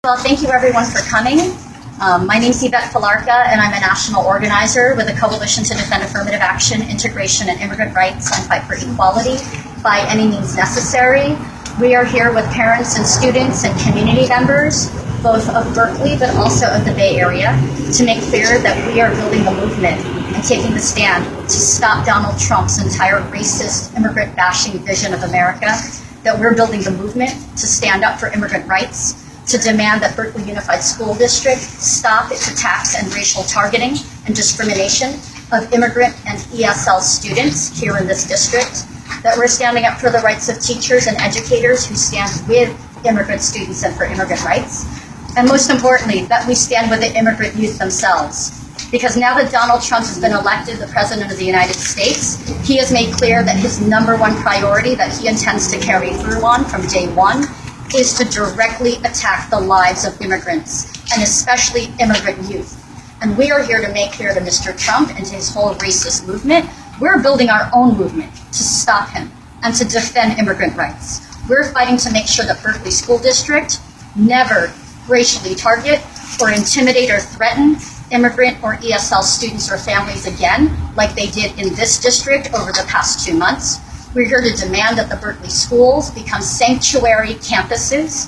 Well, thank you everyone for coming. My name is Yvette Felarca, and I'm a national organizer with the Coalition to Defend Affirmative Action, Integration, and Immigrant Rights and Fight for Equality by any means necessary. We are here with parents and students and community members, both of Berkeley but also of the Bay Area, to make clear that we are building a movement and taking the stand to stop Donald Trump's entire racist, immigrant-bashing vision of America, that we're building the movement to stand up for immigrant rights, to demand that Berkeley Unified School District stop its attacks and racial targeting and discrimination of immigrant and ESL students here in this district, that we're standing up for the rights of teachers and educators who stand with immigrant students and for immigrant rights, and most importantly, that we stand with the immigrant youth themselves. Because now that Donald Trump has been elected the President of the United States, he has made clear that his number one priority that he intends to carry through on from day one is to directly attack the lives of immigrants, and especially immigrant youth. And we are here to make clear to Mr. Trump and to his whole racist movement, we're building our own movement to stop him and to defend immigrant rights. We're fighting to make sure that Berkeley School District never racially target or intimidate or threaten immigrant or ESL students or families again, like they did in this district over the past 2 months. We're here to demand that the Berkeley schools become sanctuary campuses.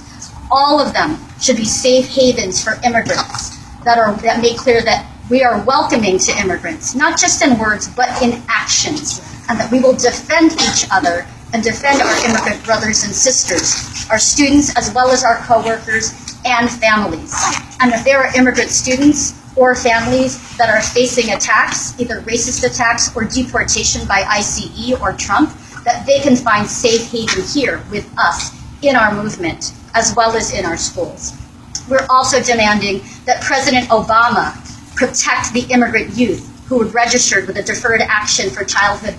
All of them should be safe havens for immigrants that make clear that we are welcoming to immigrants, not just in words, but in actions, and that we will defend each other and defend our immigrant brothers and sisters, our students as well as our coworkers and families. And if there are immigrant students or families that are facing attacks, either racist attacks or deportation by ICE or Trump, that they can find safe haven here with us in our movement, as well as in our schools. We're also demanding that President Obama protect the immigrant youth who were registered with a deferred action for childhood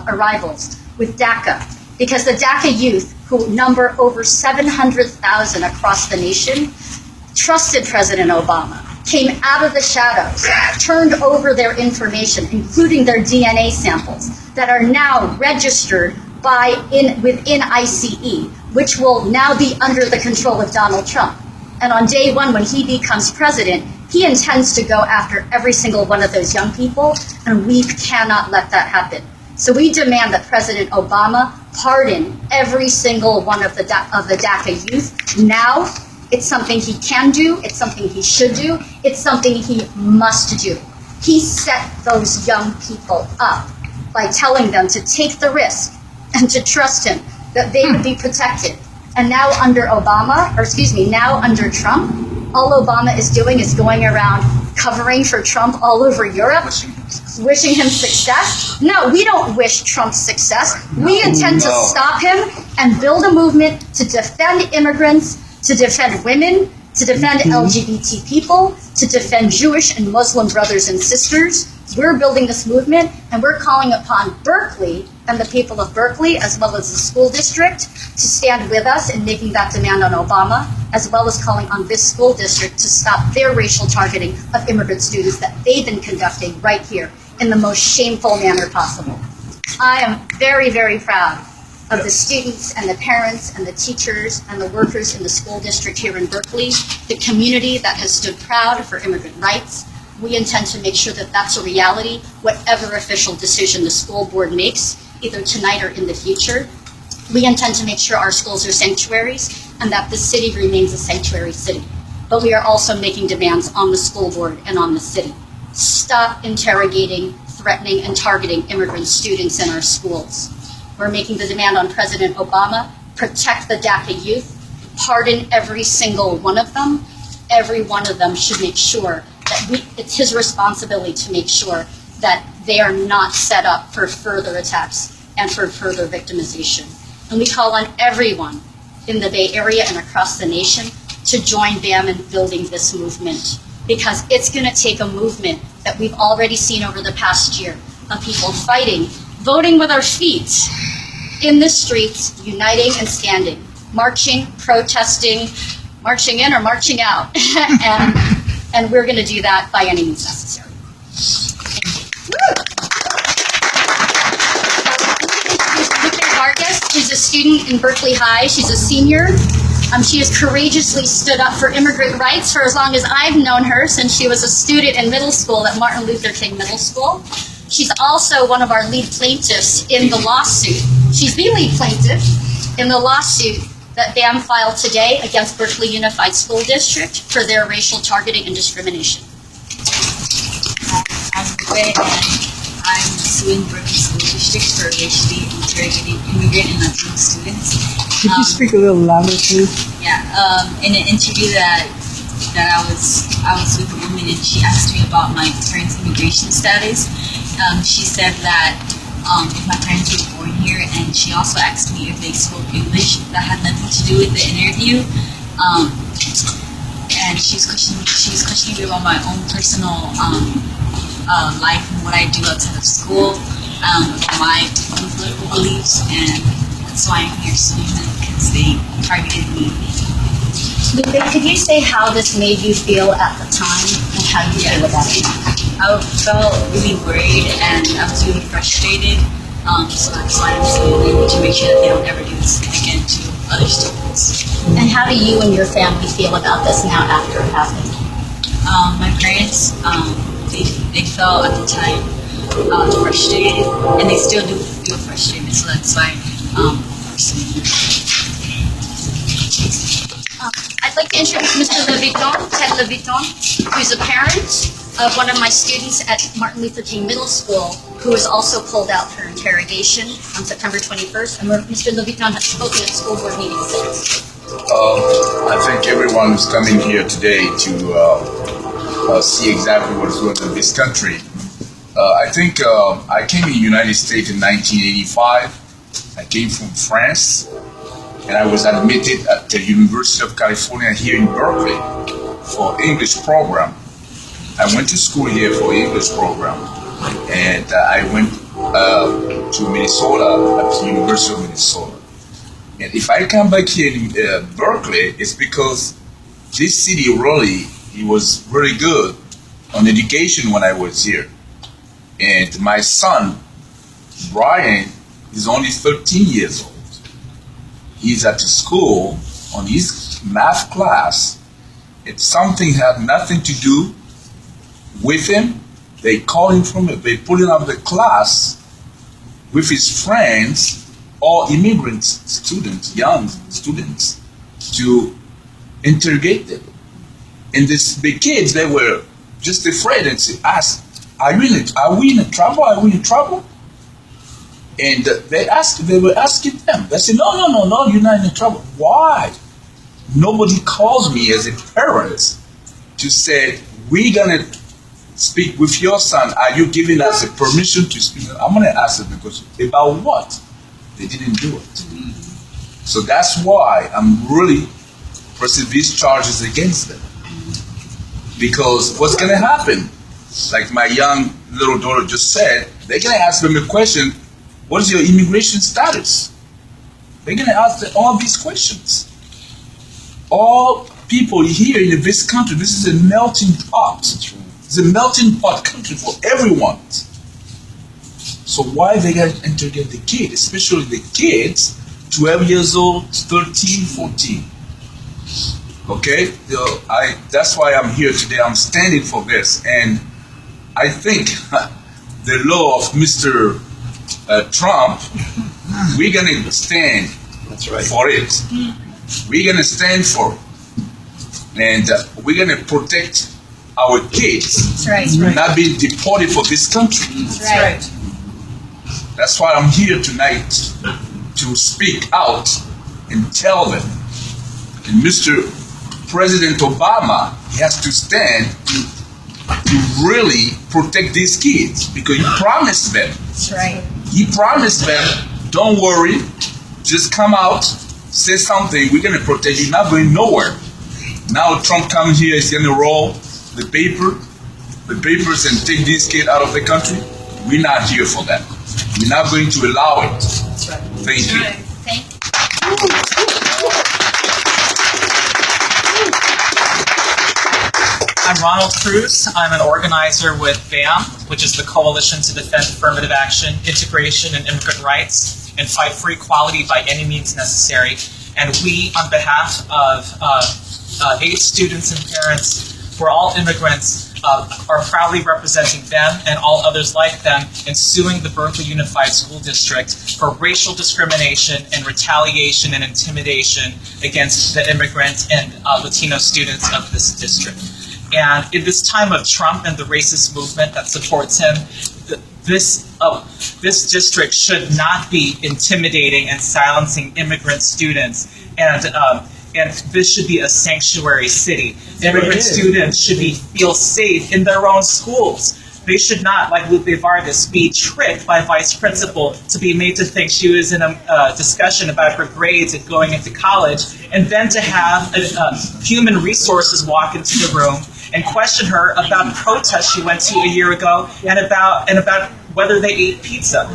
arrivals with DACA, because the DACA youth, who number over 700,000 across the nation, trusted President Obama, came out of the shadows, turned over their information, including their DNA samples, that are now registered within ICE, which will now be under the control of Donald Trump. And on day one, when he becomes president, he intends to go after every single one of those young people, and we cannot let that happen. So we demand that President Obama pardon every single one of the DACA youth now. It's something he can do, it's something he should do, it's something he must do. He set those young people up by telling them to take the risk and to trust him, that they would be protected. And now under now under Trump, all Obama is doing is going around covering for Trump all over Europe, wishing him success. No, we don't wish Trump success. We intend to stop him and build a movement to defend immigrants, to defend women, to defend LGBT people, to defend Jewish and Muslim brothers and sisters. We're building this movement, and we're calling upon Berkeley and the people of Berkeley, as well as the school district, to stand with us in making that demand on Obama, as well as calling on this school district to stop their racial targeting of immigrant students that they've been conducting right here in the most shameful manner possible. I am very, very proud of the students and the parents and the teachers and the workers in the school district here in Berkeley, the community that has stood proud for immigrant rights. We intend to make sure that that's a reality, whatever official decision the school board makes, either tonight or in the future. We intend to make sure our schools are sanctuaries and that the city remains a sanctuary city. But we are also making demands on the school board and on the city. Stop interrogating, threatening, and targeting immigrant students in our schools. We're making the demand on President Obama, protect the DACA youth, pardon every single one of them. Every one of them should make sure that it's his responsibility to make sure that they are not set up for further attacks and for further victimization. And we call on everyone in the Bay Area and across the nation to join BAM in building this movement, because it's going to take a movement that we've already seen over the past year of people fighting, voting with our feet in the streets, uniting and standing, marching, protesting, marching in or marching out. and we're going to do that by any means necessary. Yvette Felarca is a student in Berkeley High. She's a senior. She has courageously stood up for immigrant rights for as long as I've known her, since she was a student in middle school at Martin Luther King Middle School. She's also one of our lead plaintiffs in the lawsuit. She's the lead plaintiff in the lawsuit that BAM filed today against Berkeley Unified School District for their racial targeting and discrimination. I'm Yvette, and I'm suing Berkeley School District for racially interrogating immigrant and Latino students. Could you speak a little louder, please? Yeah, in an interview that I was with a woman, and she asked me about my parents' immigration status. She said that if my parents were born here, and she also asked me if they spoke English. That had nothing to do with the interview. And she was questioning me about my own personal life and what I do outside of school, about my own political beliefs, and that's why I'm here suing them, because they targeted me. Could you say how this made you feel at the time and how you feel about it? I felt really worried and I was really frustrated. So that's why I'm suing them, to make sure that they don't ever do this again to other students. And how do you and your family feel about this now after it happened? My parents, they felt at the time frustrated, and they still do feel frustrated. So that's why we're suing them. I'd like to introduce Mr. Leviton, Ted Leviton, who's a parent of one of my students at Martin Luther King Middle School, who was also pulled out for interrogation on September 21st. And Mr. Leviton has spoken at school board meetings since. I think everyone is coming here today to see exactly what is going on in this country. I think I came in the United States in 1985. I came from France, and I was admitted at the University of California here in Berkeley for English program. I went to school here for English program, and I went to Minnesota at the University of Minnesota. And if I come back here in Berkeley, it's because this city really, it was really good on education when I was here. And my son, Brian, is only 13 years old. He's at the school on his math class. If something had nothing to do with him, they call him from it. They put him out of the class with his friends, all immigrant students, young students, to interrogate them. And the kids, they were just afraid and asked, are we in trouble? Are we in trouble? And they were asking them. They said, no, you're not in trouble. Why? Nobody calls me as a parent to say, we're going to speak with your son. Are you giving us a permission to speak? I'm going to ask them because about what? They didn't do it. So that's why I'm really pressing these charges against them. Because what's going to happen? Like my young little daughter just said, they're going to ask them a question, what is your immigration status? They're going to ask them all these questions. All people here in this country, this is a melting pot. It's a melting pot country for everyone. So why they got to interrogate the kids, especially the kids, 12 years old, 13, 14. Okay? That's why I'm here today. I'm standing for this. And I think the law of Mr. Trump, we're going to stand for it. We're going to stand for it. And we're going to protect our kids. That's right. Not being deported for this country. That's right. That's why I'm here tonight, to speak out and tell them. And Mr. President Obama, he has to stand to really protect these kids, because he promised them. That's right. He promised them, don't worry, just come out, say something, we're going to protect you, not going nowhere. Now Trump comes here, he's going to roll the papers and take these kids out of the country. We're not here for that. We're not going to allow it. That's right. Thank you. Thank I'm Ronald Cruz. I'm an organizer with BAM, which is the Coalition to Defend Affirmative Action, Integration, and Immigrant Rights, and fight for equality by any means necessary. And we, on behalf of 8 students and parents who are all immigrants, are proudly representing them and all others like them in suing the Berkeley Unified School District for racial discrimination and retaliation and intimidation against the immigrant and Latino students of this district. And in this time of Trump and the racist movement that supports him, this district should not be intimidating and silencing immigrant students, and this should be a sanctuary city. Immigrant students should feel safe in their own schools. They should not, like Lupe Vargas, be tricked by vice principal to be made to think she was in a discussion about her grades and going into college, and then to have human resources walk into the room and question her about protests she went to a year ago and about whether they ate pizza.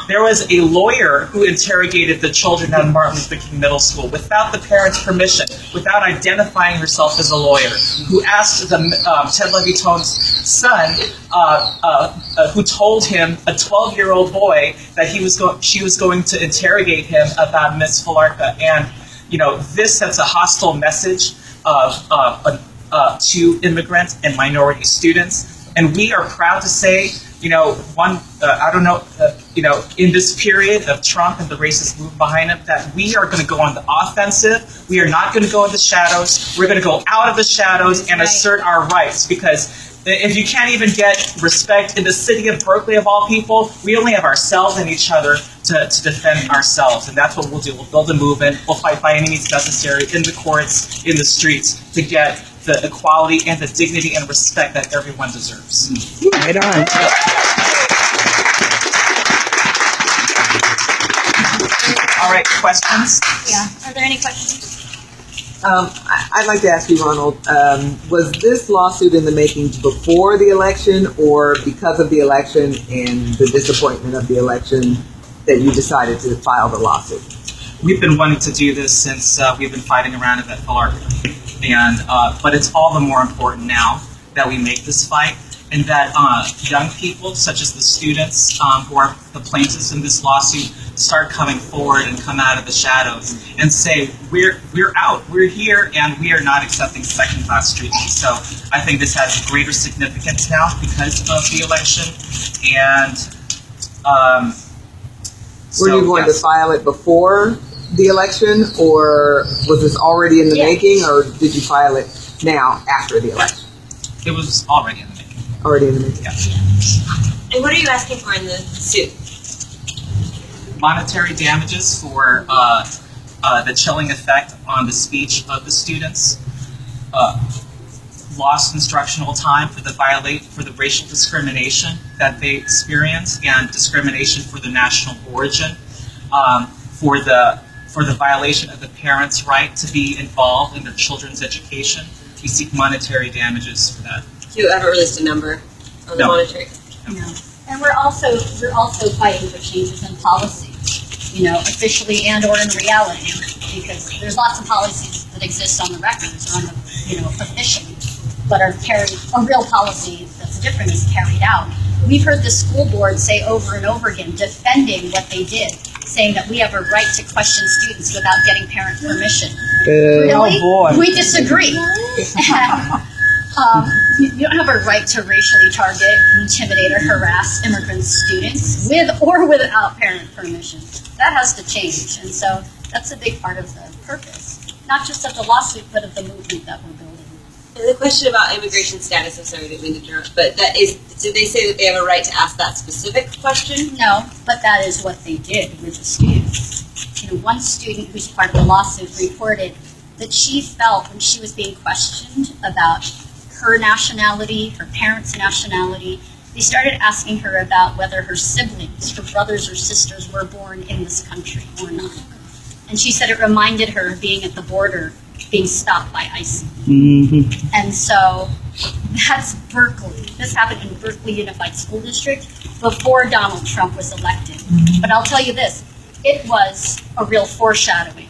There was a lawyer who interrogated the children at Martin Luther King Middle School without the parents' permission, without identifying herself as a lawyer, who asked Ted Levitone's son, who told him, a 12-year-old boy, that she was going to interrogate him about Ms. Felarca. And this sends a hostile message to immigrant and minority students. And we are proud to say, in this period of Trump and the racist move behind him, that we are going to go on the offensive. We are not going to go in the shadows. We're going to go out of the shadows and assert our rights, because if you can't even get respect in the city of Berkeley, of all people, we only have ourselves and each other to defend ourselves. And that's what we'll do. We'll build a movement. We'll fight by any means necessary in the courts, in the streets, to get the equality and the dignity and respect that everyone deserves. Right on. All right, questions? Yeah. Are there any questions? I'd like to ask you, Ronald, was this lawsuit in the making before the election, or because of the election and the disappointment of the election that you decided to file the lawsuit? We've been wanting to do this since we've been fighting around Yvette Felarca. But it's all the more important now that we make this fight, and that young people, such as the students who are the plaintiffs in this lawsuit, start coming forward and come out of the shadows and say, we're out, we're here, and we are not accepting second-class treatment. So I think this has greater significance now because of the election. And were you going to file it before the election, or was this already in the making, or did you file it now after the election? It was already in the making. Already in the making. Yeah. And what are you asking for in the suit? Monetary damages for the chilling effect on the speech of the students, lost instructional time for the racial discrimination that they experienced, and discrimination for the national origin, for the violation of the parents' right to be involved in their children's education. We seek monetary damages for that. Do you ever released a number on the monetary? No. And we're also fighting for changes in policy, officially and or in reality, because there's lots of policies that exist on the records or on the, officially, but are carried, a real policy that's different is carried out. We've heard the school board say over and over again, defending what they did, saying that we have a right to question students without getting parent permission. Really? Oh boy. We disagree. You don't have a right to racially target, intimidate, or harass immigrant students with or without parent permission. That has to change, and so that's a big part of the purpose, not just of the lawsuit, but of the movement that we're building. And the question about immigration status, I'm sorry, I didn't mean to interrupt, but that is, did they say that they have a right to ask that specific question? No, but that is what they did with the students. One student who's part of the lawsuit reported that she felt when she was being questioned about her nationality, her parents' nationality, they started asking her about whether her siblings, her brothers or sisters, were born in this country or not. And she said it reminded her of being at the border, being stopped by ICE. Mm-hmm. And so that's Berkeley. This happened in Berkeley Unified School District before Donald Trump was elected. Mm-hmm. But I'll tell you this, it was a real foreshadowing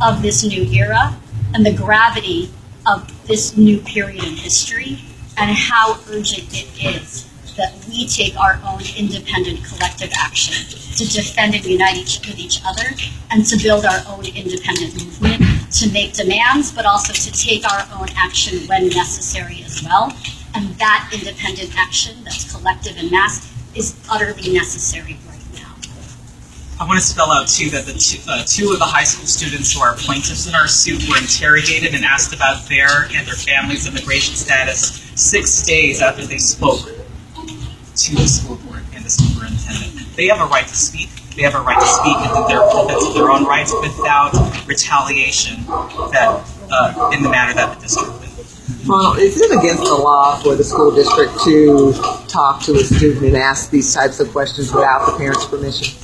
of this new era and the gravity of this new period in history and how urgent it is that we take our own independent collective action to defend and unite with each other, and to build our own independent movement, to make demands, but also to take our own action when necessary as well. And that independent action that's collective and mass is utterly necessary right now. I want to spell out, too, that the two of the high school students who are plaintiffs in our suit were interrogated and asked about their and their family's immigration status 6 days after they spoke to the school board and the superintendent. They have a right to speak. They have a right to speak and to their own rights without retaliation that in the manner that the district did. Ronald, is it against the law for the school district to talk to a student and ask these types of questions without the parent's permission?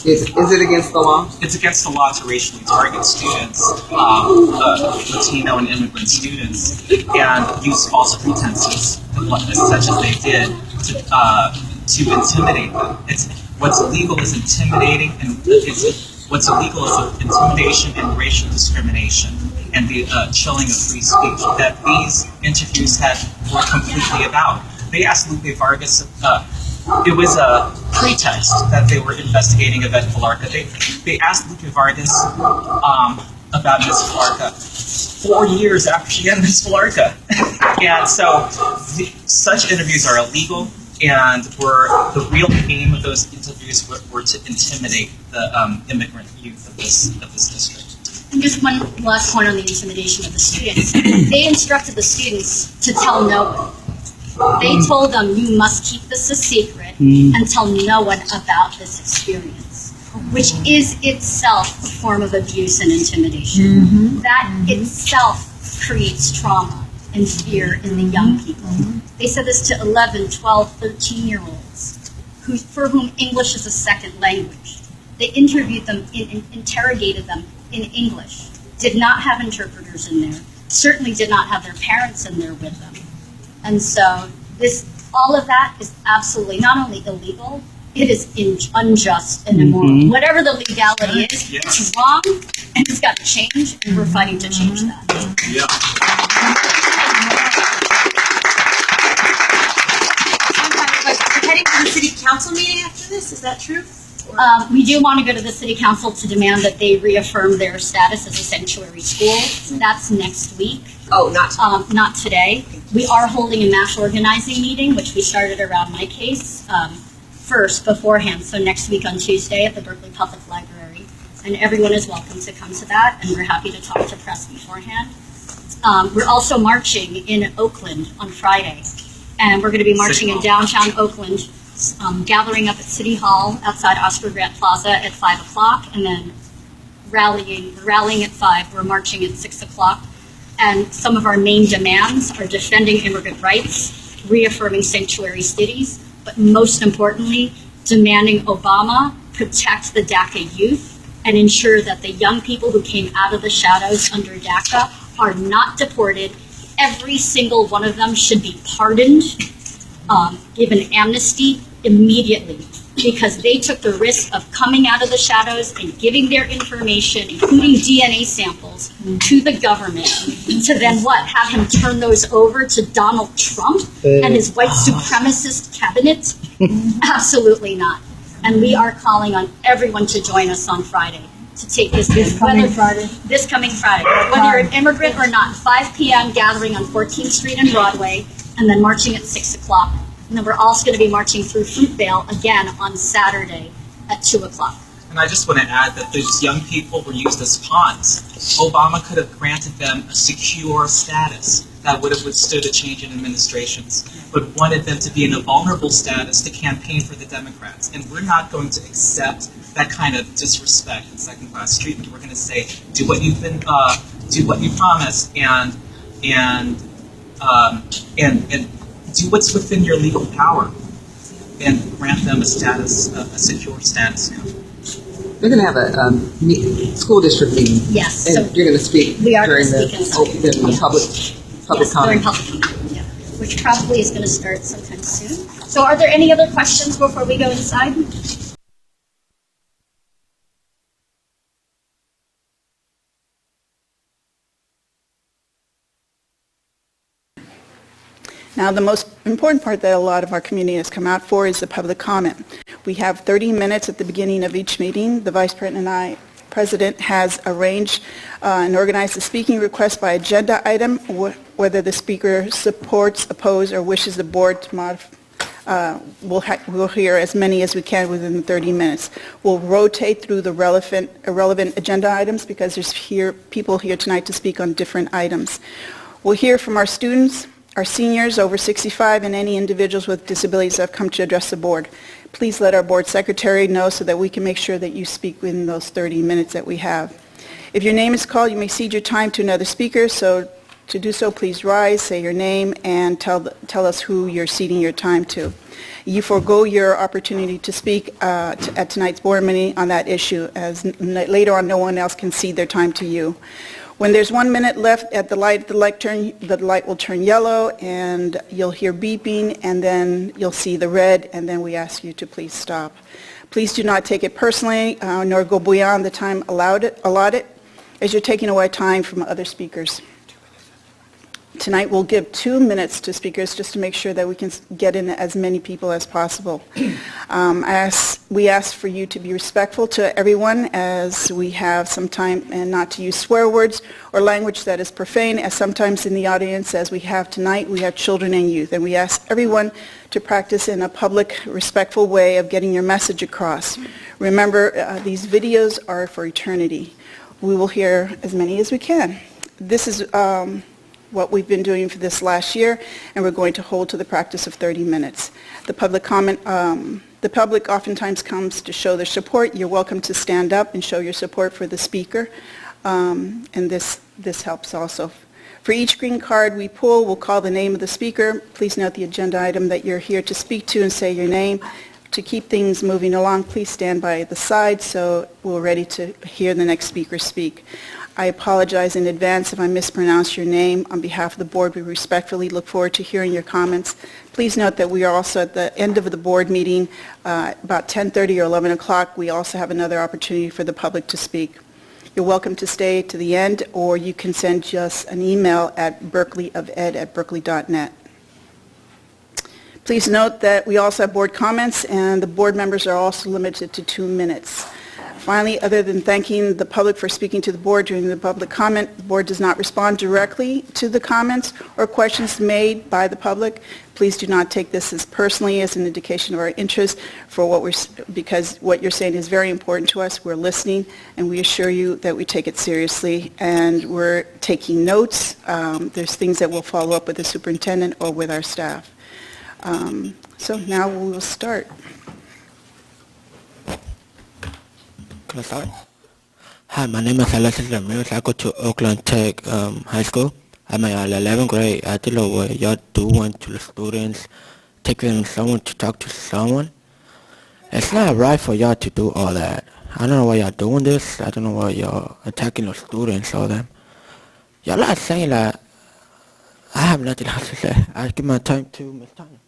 Is it against the law? It's against the law to racially target students, Latino and immigrant students, and use false pretenses, such as they did, to intimidate them. What's illegal is intimidating, and what's illegal is intimidation and racial discrimination, and the chilling of free speech that these interviews were completely about. They asked Lupe Vargas. It was a pretext that they were investigating Yvette Felarca. They asked Lupe Vargas about Ms. Felarca 4 years after she had Ms. Felarca. And so such interviews are illegal, and the real aim of those interviews were to intimidate the immigrant youth of this district. And just one last point on the intimidation of the students. They instructed the students to tell no one. They told them, you must keep this a secret and tell no one about this experience, which is itself a form of abuse and intimidation. That itself creates trauma and fear in the young people. They said this to 11, 12, 13-year-olds for whom English is a second language. They interviewed them, interrogated them in English, did not have interpreters in there, certainly did not have their parents in there with them. And so all of that is absolutely not only illegal, it is unjust and immoral. Whatever the legality is, it's wrong, and it's got to change, and we're fighting to change that. Yeah. We're heading to the city council meeting after this, is that true? We do want to go to the city council to demand that they reaffirm their status as a sanctuary school. That's next week. Oh, not today. We are holding a mass organizing meeting, which we started around my case first beforehand. So next week on Tuesday at the Berkeley Public Library, and everyone is welcome to come to that. And we're happy to talk to press beforehand. We're also marching in Oakland on Friday, and we're going to be marching in downtown Oakland. Gathering up at City Hall outside Oscar Grant Plaza at 5 o'clock, and then rallying at 5. We're marching at 6 o'clock. And some of our main demands are defending immigrant rights, reaffirming sanctuary cities, but most importantly, demanding Obama protect the DACA youth and ensure that the young people who came out of the shadows under DACA are not deported. Every single one of them should be pardoned, given amnesty immediately, because they took the risk of coming out of the shadows and giving their information, including DNA samples, to the government, to then have him turn those over to Donald Trump and his white supremacist cabinet? Absolutely not. And we are calling on everyone to join us on Friday to take this coming Friday. Whether you're an immigrant or not, 5 p.m. gathering on 14th Street and Broadway, and then marching at 6 o'clock. And then we're also going to be marching through Fruitvale again on Saturday at 2 o'clock. And I just want to add that these young people were used as pawns. Obama could have granted them a secure status that would have withstood a change in administrations, but wanted them to be in a vulnerable status to campaign for the Democrats. And we're not going to accept that kind of disrespect and second-class treatment. We're going to say, do what you promised, and do what's within your legal power, and grant them a secure status now. We're going to have a school district meeting. Yes. And So you're going to speak during the public comment. During public comment, yeah. Which probably is going to start sometime soon. So are there any other questions before we go inside? Now, the most important part that a lot of our community has come out for is the public comment. We have 30 minutes at the beginning of each meeting. The Vice President has arranged and organized the speaking request by agenda item, whether the speaker supports, opposes, or wishes the board to modify. We'll hear as many as we can within the 30 minutes. We'll rotate through the irrelevant agenda items because there's people here tonight to speak on different items. We'll hear from our students, our seniors over 65, and any individuals with disabilities that have come to address the board. Please let our board secretary know so that we can make sure that you speak within those 30 minutes that we have. If your name is called, you may cede your time to another speaker, so to do so, please rise, say your name, and tell us who you're ceding your time to. You forego your opportunity to speak at tonight's board meeting on that issue, as later on no one else can cede their time to you. When there's 1 minute left at the light will turn yellow, and you'll hear beeping, and then you'll see the red, and then we ask you to please stop. Please do not take it personally, nor go beyond the time allotted, as you're taking away time from other speakers. Tonight we'll give 2 minutes to speakers just to make sure that we can get in as many people as possible. We ask for you to be respectful to everyone as we have some time, and not to use swear words or language that is profane, as sometimes in the audience, as we have tonight, we have children and youth, and we ask everyone to practice in a public, respectful way of getting your message across. Remember, these videos are for eternity. We will hear as many as we can. This is what we've been doing for this last year, and we're going to hold to the practice of 30 minutes. The public oftentimes comes to show their support. You're welcome to stand up and show your support for the speaker, and this helps also. For each green card we pull, we'll call the name of the speaker. Please note the agenda item that you're here to speak to and say your name. To keep things moving along, please stand by the side so we're ready to hear the next speaker speak. I apologize in advance if I mispronounce your name. On behalf of the board, we respectfully look forward to hearing your comments. Please note that we are also at the end of the board meeting, about 10:30 or 11 o'clock. We also have another opportunity for the public to speak. You're welcome to stay to the end, or you can send just an email at berkeleyofed@berkeley.net. Please note that we also have board comments, and the board members are also limited to 2 minutes. Finally, other than thanking the public for speaking to the board during the public comment, the board does not respond directly to the comments or questions made by the public. Please do not take this as personally as an indication of our interest because what you're saying is very important to us. We're listening, and we assure you that we take it seriously, and we're taking notes. There's things that we'll follow up with the superintendent or with our staff. So now we will start. Can I start? Hi, my name is Alexis Ramirez. I go to Oakland Tech High School. I'm in 11th grade. I don't know what y'all doing to the students, taking someone to talk to someone. It's not right for y'all to do all that. I don't know why y'all doing this. I don't know why y'all attacking the students, all them. Y'all not saying that. I have nothing else to say. I give my time to Ms. Tanya.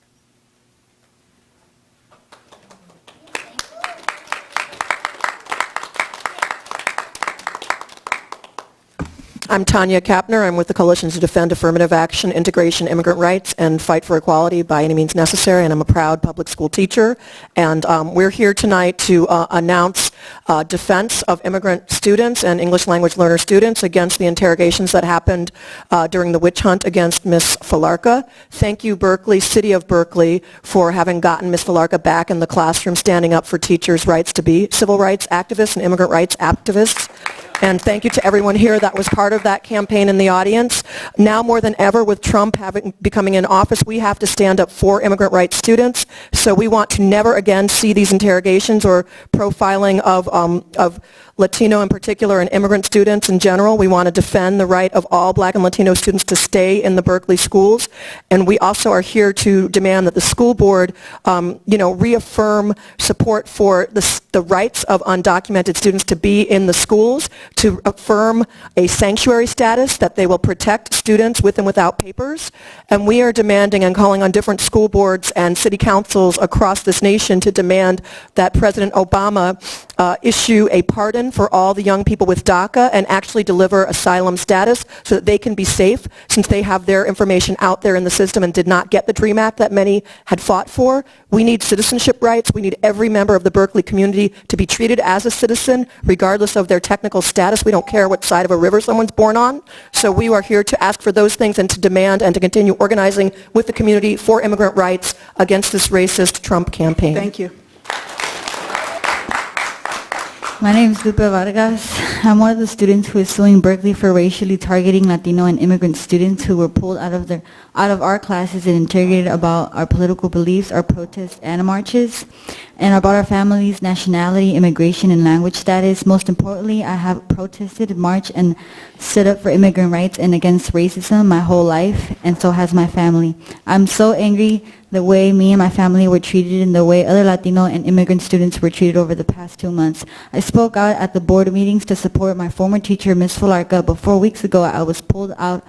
I'm Tanya Kapner. I'm with the Coalition to Defend Affirmative Action, Integration, Immigrant Rights, and Fight for Equality by any means necessary, and I'm a proud public school teacher. And we're here tonight to announce defense of immigrant students and English language learner students against the interrogations that happened during the witch hunt against Ms. Felarca. Thank you, Berkeley, City of Berkeley, for having gotten Ms. Felarca back in the classroom, standing up for teachers' rights to be civil rights activists and immigrant rights activists. And thank you to everyone here that was part of that campaign in the audience. Now more than ever, with Trump becoming in office, we have to stand up for immigrant rights students. So we want to never again see these interrogations or profiling of Latino in particular and immigrant students in general. We want to defend the right of all Black and Latino students to stay in the Berkeley schools. And we also are here to demand that the school board, reaffirm support for the rights of undocumented students to be in the schools, to affirm a sanctuary status that they will protect students with and without papers. And we are demanding and calling on different school boards and city councils across this nation to demand that President Obama issue a pardon for all the young people with DACA and actually deliver asylum status so that they can be safe since they have their information out there in the system and did not get the DREAM Act that many had fought for. We need citizenship rights. We need every member of the Berkeley community to be treated as a citizen regardless of their technical status. We don't care what side of a river someone's born on. So we are here to ask for those things and to demand and to continue organizing with the community for immigrant rights against this racist Trump campaign. Thank you. My name is Yvette Felarca. I'm one of the students who is suing Berkeley for racially targeting Latino and immigrant students who were pulled out of our classes and interrogated about our political beliefs, our protests and marches, and about our families, nationality, immigration, and language status. Most importantly, I have protested, marched, and stood up for immigrant rights and against racism my whole life, and so has my family. I'm so angry the way me and my family were treated and the way other Latino and immigrant students were treated over the past 2 months. I spoke out at the board meetings to support my former teacher, Ms. Felarca, but 4 weeks ago I was pulled out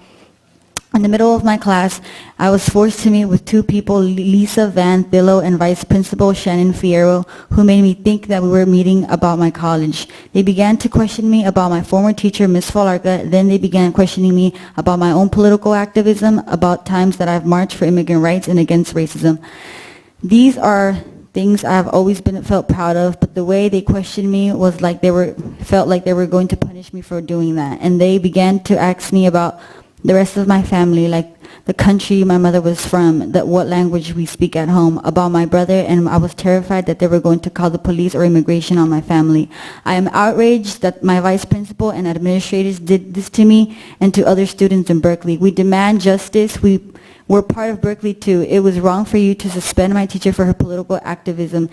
in the middle of my class. I was forced to meet with 2 people, Lisa Van Thillo and Vice Principal Shannon Fierro, who made me think that we were meeting about my college. They began to question me about my former teacher, Ms. Felarca. Then they began questioning me about my own political activism, about times that I've marched for immigrant rights and against racism. These are things I've always felt proud of, but the way they questioned me was like felt like they were going to punish me for doing that. And they began to ask me about the rest of my family, like the country my mother was from, what language we speak at home, about my brother, and I was terrified that they were going to call the police or immigration on my family. I am outraged that my vice principal and administrators did this to me and to other students in Berkeley. We demand justice. We're part of Berkeley too. It was wrong for you to suspend my teacher for her political activism.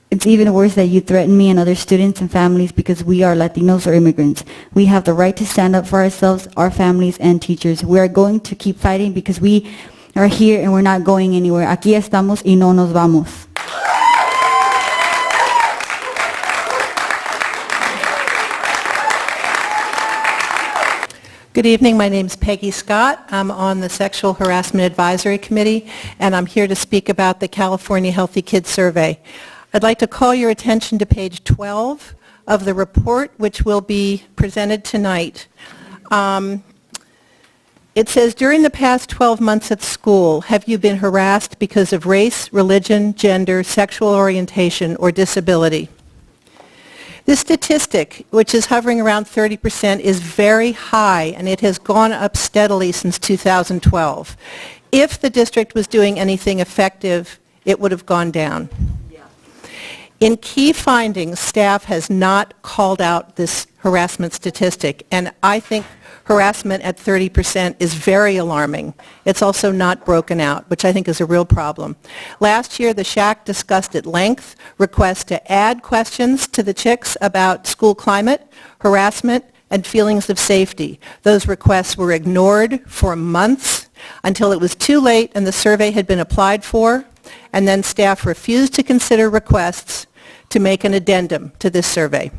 It's even worse that you threaten me and other students and families because we are Latinos or immigrants. We have the right to stand up for ourselves, our families, and teachers. We are going to keep fighting because we are here and we're not going anywhere. Aquí estamos y no nos vamos. Good evening. My name is Peggy Scott. I'm on the Sexual Harassment Advisory Committee, and I'm here to speak about the California Healthy Kids Survey. I'd like to call your attention to page 12 of the report, which will be presented tonight. It says, during the past 12 months at school, have you been harassed because of race, religion, gender, sexual orientation, or disability? This statistic, which is hovering around 30%, is very high, and it has gone up steadily since 2012. If the district was doing anything effective, it would have gone down. In key findings, staff has not called out this harassment statistic, and I think harassment at 30% is very alarming. It's also not broken out, which I think is a real problem. Last year, the SHAC discussed at length requests to add questions to the chicks about school climate, harassment, and feelings of safety. Those requests were ignored for months until it was too late and the survey had been applied for, and then staff refused to consider requests to make an addendum to this survey.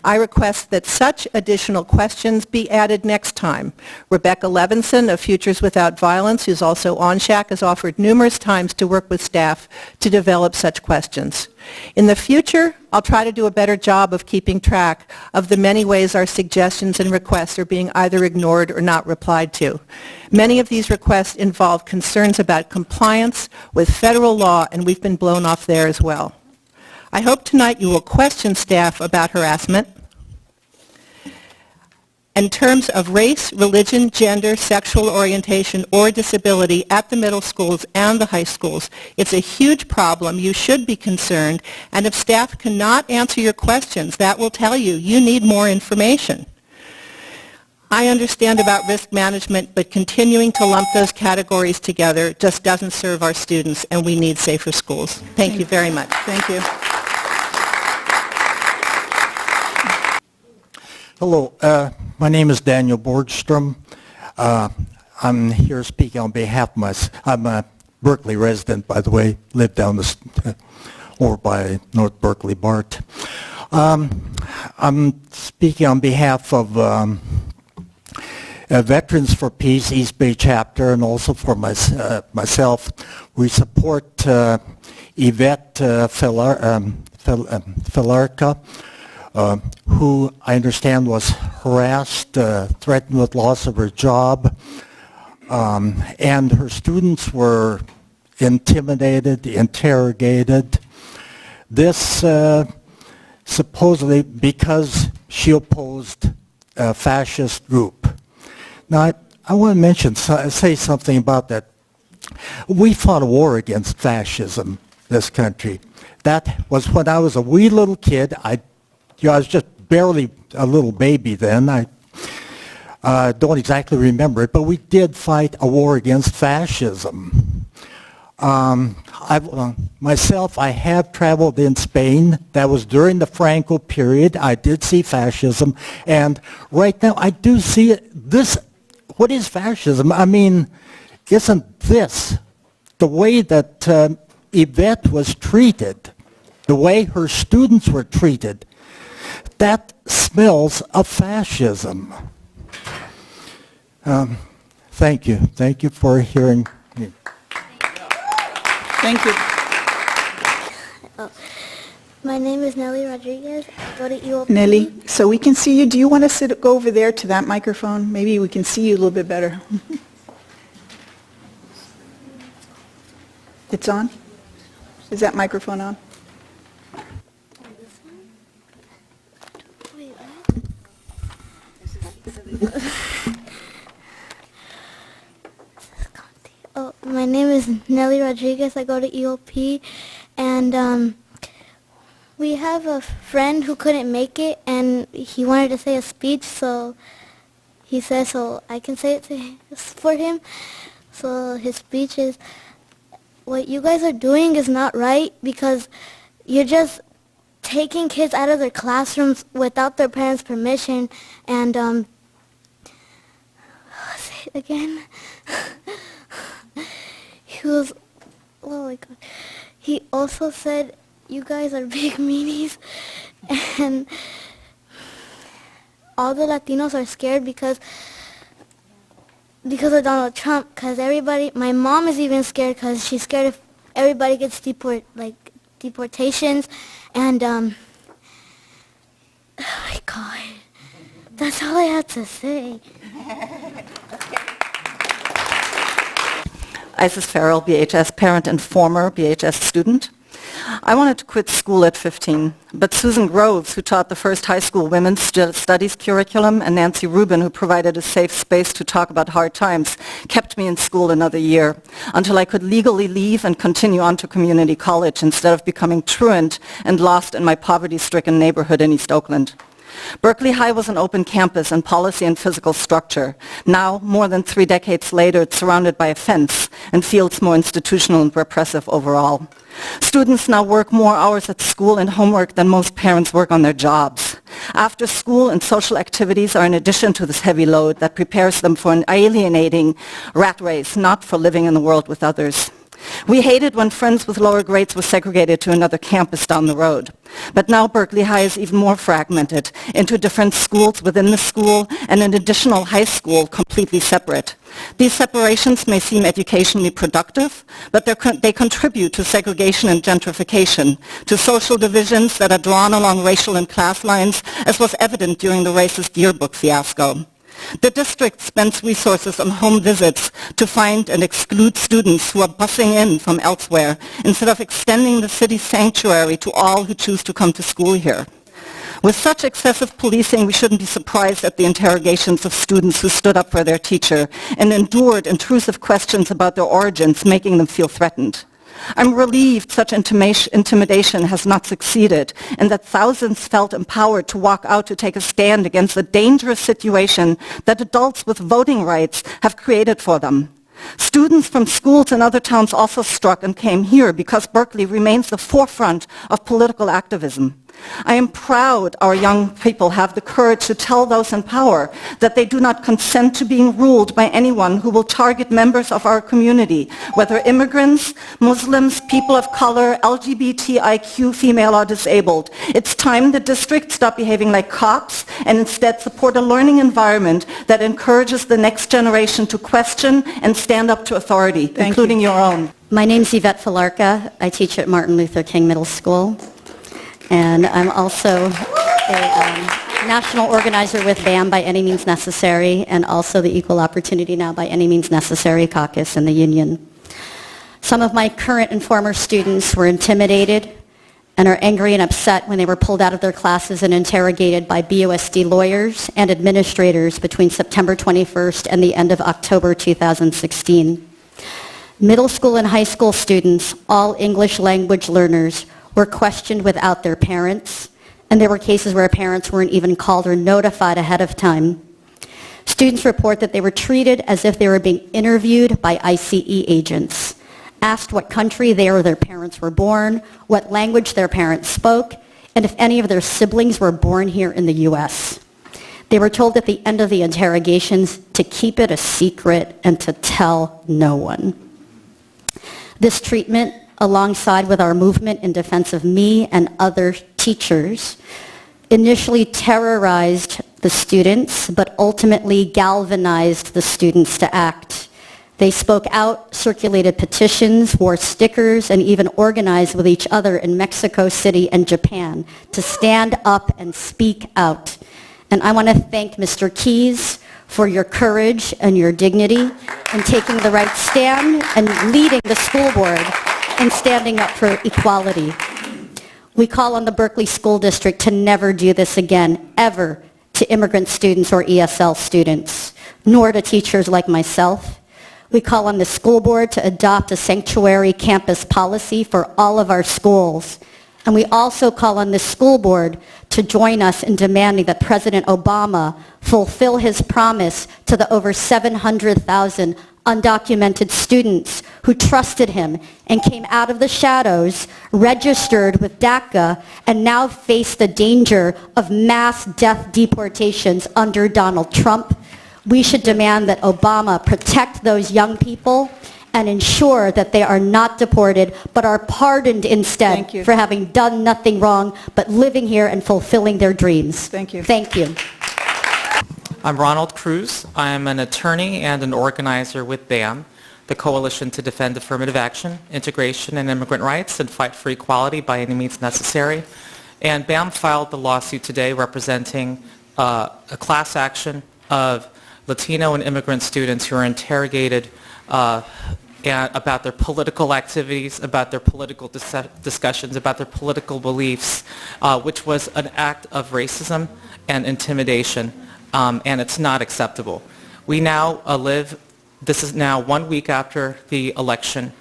I request that such additional questions be added next time. Rebecca Levinson of Futures Without Violence, who's also on SHAC, has offered numerous times to work with staff to develop such questions. In the future, I'll try to do a better job of keeping track of the many ways our suggestions and requests are being either ignored or not replied to. Many of these requests involve concerns about compliance with federal law, and we've been blown off there as well. I hope tonight you will question staff about harassment in terms of race, religion, gender, sexual orientation, or disability at the middle schools and the high schools. It's a huge problem. You should be concerned. And if staff cannot answer your questions, that will tell you you need more information. I understand about risk management, but continuing to lump those categories together just doesn't serve our students, and we need safer schools. Thank you very much. Thank you. Hello, my name is Daniel Borgstrom. I'm here speaking on behalf of I'm a Berkeley resident, by the way, live down over by North Berkeley BART. I'm speaking on behalf of Veterans for Peace East Bay chapter, and also for myself. We support Yvette Felarca, who I understand was harassed, threatened with loss of her job, and her students were intimidated, interrogated. This supposedly because she opposed a fascist group. Now, I want to say something about that. We fought a war against fascism, this country. That was when I was a wee little kid. I was just barely a little baby then. I don't exactly remember it, but we did fight a war against fascism. Myself, I have traveled in Spain. That was during the Franco period. I did see fascism. And right now, I do see it. What is fascism? I mean, isn't this the way that Yvette was treated, the way her students were treated? That smells of fascism. Thank you. Thank you for hearing me. Thank you. My name is Nelly Rodriguez. I go to EOP. Nelly, so we can see you. Do you want to go over there to that microphone? Maybe we can see you a little bit better. It's on? Is that microphone on? Wait, what? Oh, my name is Nelly Rodriguez. I go to EOP, and we have a friend who couldn't make it, and he wanted to say a speech, so he says, so I can say it for him. So his speech is, what you guys are doing is not right because you're just taking kids out of their classrooms without their parents' permission, and say it again. He was, oh my God. He also said, you guys are big meanies, and all the Latinos are scared because of Donald Trump, because everybody, my mom is even scared because she's scared if everybody gets deportations, and oh my God, that's all I had to say. Isis Farrell, BHS parent and former BHS student. I wanted to quit school at 15, but Susan Groves, who taught the first high school women's studies curriculum, and Nancy Rubin, who provided a safe space to talk about hard times, kept me in school another year until I could legally leave and continue on to community college instead of becoming truant and lost in my poverty-stricken neighborhood in East Oakland. Berkeley High was an open campus in policy and physical structure. Now, more than 3 decades later, it's surrounded by a fence and feels more institutional and repressive overall. Students now work more hours at school and homework than most parents work on their jobs. After school and social activities are in addition to this heavy load that prepares them for an alienating rat race, not for living in the world with others. We hated when friends with lower grades were segregated to another campus down the road. But now Berkeley High is even more fragmented into different schools within the school and an additional high school completely separate. These separations may seem educationally productive, but they contribute to segregation and gentrification, to social divisions that are drawn along racial and class lines, as was evident during the racist yearbook fiasco. The district spends resources on home visits to find and exclude students who are busing in from elsewhere instead of extending the city's sanctuary to all who choose to come to school here. With such excessive policing, we shouldn't be surprised at the interrogations of students who stood up for their teacher and endured intrusive questions about their origins, making them feel threatened. I'm relieved such intimidation has not succeeded and that thousands felt empowered to walk out to take a stand against the dangerous situation that adults with voting rights have created for them. Students from schools in other towns also struck and came here because Berkeley remains the forefront of political activism. I am proud our young people have the courage to tell those in power that they do not consent to being ruled by anyone who will target members of our community, whether immigrants, Muslims, people of color, LGBTIQ, female or disabled. It's time the district stop behaving like cops and instead support a learning environment that encourages the next generation to question and stand up to authority, including your own. My name is Yvette Felarca. I teach at Martin Luther King Middle School. And I'm also a national organizer with BAM, By Any Means Necessary, and also the Equal Opportunity Now By Any Means Necessary caucus in the union. Some of my current and former students were intimidated and are angry and upset when they were pulled out of their classes and interrogated by BUSD lawyers and administrators between September 21st and the end of October 2016. Middle school and high school students, all English language learners, were questioned without their parents, and there were cases where parents weren't even called or notified ahead of time. Students report that they were treated as if they were being interviewed by ICE agents, asked what country they or their parents were born, what language their parents spoke, and if any of their siblings were born here in the U.S. They were told at the end of the interrogations to keep it a secret and to tell no one. This treatment, alongside with our movement in defense of me and other teachers, initially terrorized the students, but ultimately galvanized the students to act. They spoke out, circulated petitions, wore stickers, and even organized with each other in Mexico City and Japan to stand up and speak out. And I want to thank Mr. Keyes for your courage and your dignity in taking the right stand and leading the school board in standing up for equality. We call on the Berkeley School District to never do this again, ever, to immigrant students or ESL students, nor to teachers like myself. We call on the school board to adopt a sanctuary campus policy for all of our schools. And we also call on the school board to join us in demanding that President Obama fulfill his promise to the over 700,000 undocumented students who trusted him and came out of the shadows, registered with DACA, and now face the danger of mass death deportations under Donald Trump. We should demand that Obama protect those young people and ensure that they are not deported, but are pardoned instead for having done nothing wrong, but living here and fulfilling their dreams. Thank you. Thank you. I'm Ronald Cruz. I'm an attorney and an organizer with BAM, the Coalition to Defend Affirmative Action, Integration and Immigrant Rights, and Fight for Equality by Any Means Necessary. And BAM filed the lawsuit today representing a class action of Latino and immigrant students who are interrogated about their political activities, about their political discussions, about their political beliefs, which was an act of racism and intimidation, and it's not acceptable. We now this is now 1 week after the election,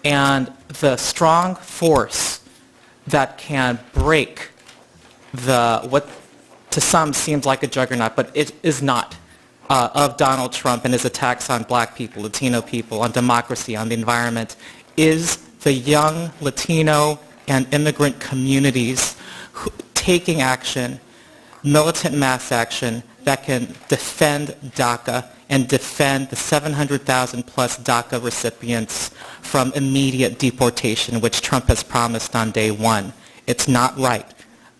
and the strong force that can break what to some seems like a juggernaut, but it is not, of Donald Trump and his attacks on black people, Latino people, on democracy, on the environment, is the young Latino and immigrant communities taking action, militant mass action, that can defend DACA and defend the 700,000 plus DACA recipients from immediate deportation, which Trump has promised on day one. It's not right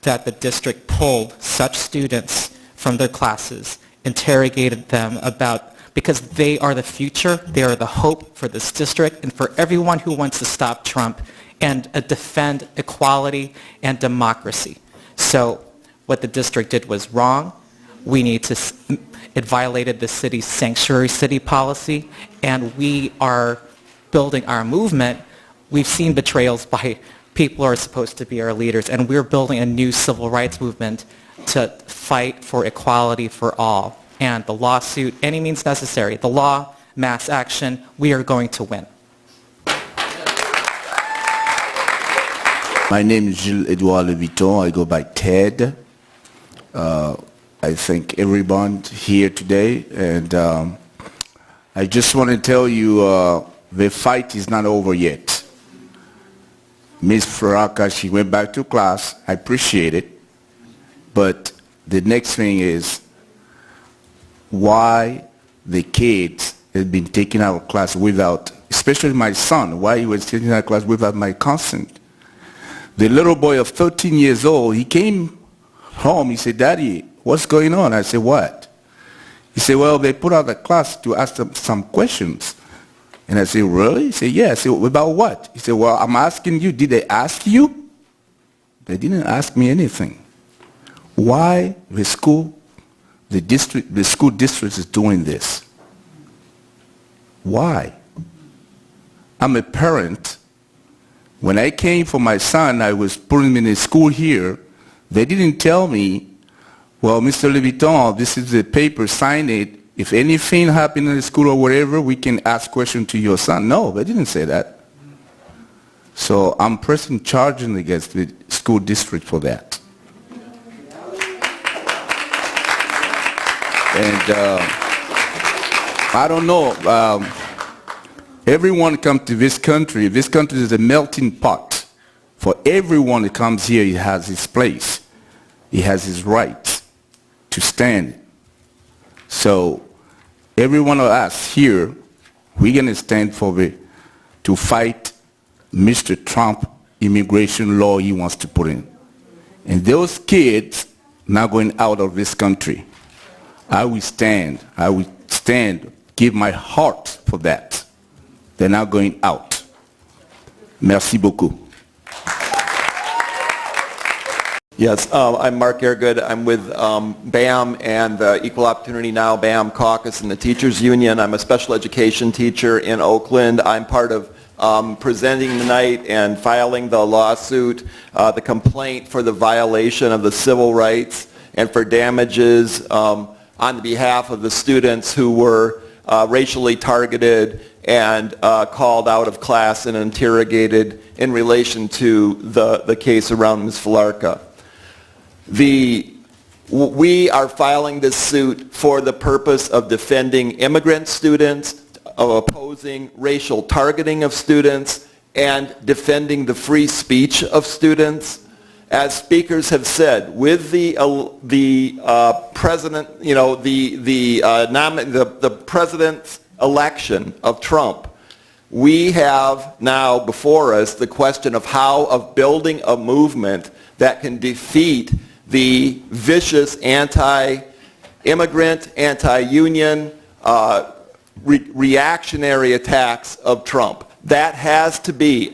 that the district pulled such students from their classes, interrogated them because they are the future, they are the hope for this district and for everyone who wants to stop Trump and defend equality and democracy. So what the district did was wrong. It violated the city's sanctuary city policy, and we are building our movement. We've seen betrayals by people who are supposed to be our leaders, and we're building a new civil rights movement to fight for equality for all. And the lawsuit, any means necessary, the law, mass action, we are going to win. My name is Gilles-Edouard Leviton. I go by Ted. I thank everyone here today, and I just want to tell you the fight is not over yet. Ms. Felarca, she went back to class. I appreciate it. But the next thing is why the kids have been taken out of class without, especially my son, why he was taken out of class without my consent. The little boy of 13 years old, he came home, he said, "Daddy, what's going on?" I said, "What?" He said, "Well, they put out a class to ask them some questions." And I said, "Really?" He said, "Yeah." I said, "About what?" He said, "Well, I'm asking you, did they ask you?" They didn't ask me anything. Why the school district is doing this? Why? I'm a parent. When I came for my son, I was putting him in a school here. They didn't tell me, well, Mr. Leviton, this is the paper, sign it. If anything happened in the school or whatever, we can ask questions to your son. No, they didn't say that. So I'm pressing charges against the school district for that. And I don't know, everyone comes to this country. This country is a melting pot. For everyone that comes here, he has his place. He has his right to stand. So every one of us here, we're going to stand to fight Mr. Trump immigration law he wants to put in. And those kids not going out of this country. I will stand, give my heart for that. They're not going out. Merci beaucoup. Yes, I'm Mark Airgood. I'm with BAM and the Equal Opportunity Now BAM Caucus and the Teachers Union. I'm a special education teacher in Oakland. I'm part of presenting tonight and filing the lawsuit, the complaint for the violation of the civil rights and for damages on behalf of the students who were racially targeted and called out of class and interrogated in relation to the case around Ms. Felarca. We are filing this suit for the purpose of defending immigrant students, of opposing racial targeting of students, and defending the free speech of students. As speakers have said, with the president, the president's election of Trump, we have now before us the question of building a movement that can defeat the vicious anti-immigrant, anti-union, reactionary attacks of Trump. That has to be,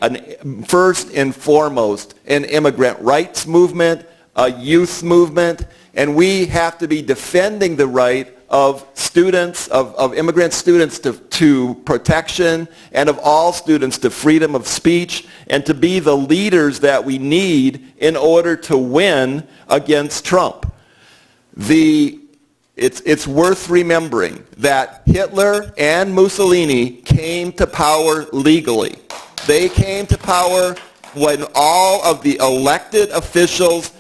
first and foremost, an immigrant rights movement, a youth movement, and we have to be defending the right of students, of immigrant students to protection, and of all students to freedom of speech, and to be the leaders that we need in order to win against Trump. It's worth remembering that Hitler and Mussolini came to power legally. They came to power when all of the elected officials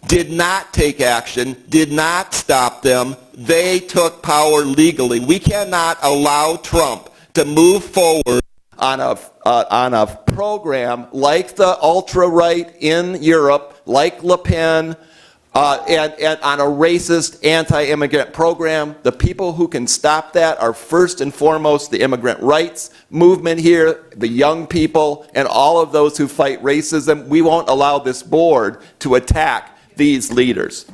did not take action, did not stop them. They took power legally. We cannot allow Trump to move forward on a program like the ultra-right in Europe, like Le Pen, and on a racist anti-immigrant program. The people who can stop that are first and foremost the immigrant rights movement here, the young people, and all of those who fight racism. We won't allow this board to attack these leaders.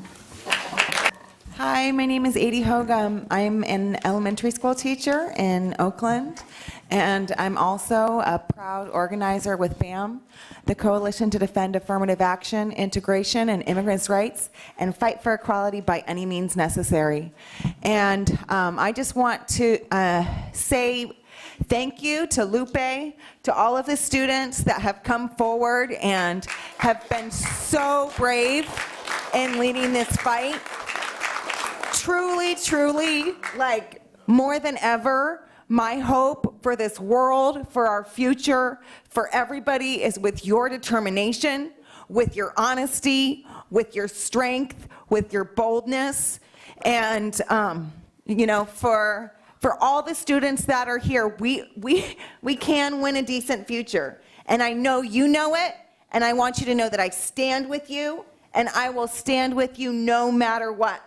Hi, my name is Adie Hogue. I'm an elementary school teacher in Oakland, and I'm also a proud organizer with BAM, the Coalition to Defend Affirmative Action, Integration, and Immigrants' Rights, and Fight for Equality by any means necessary. And I just want to say thank you to Lupe, to all of the students that have come forward and have been so brave in leading this fight. Truly, truly, like more than ever, my hope for this world, for our future, for everybody is with your determination, with your honesty, with your strength, with your boldness, and for all the students that are here, we can win a decent future. And I know you know it, and I want you to know that I stand with you, and I will stand with you no matter what.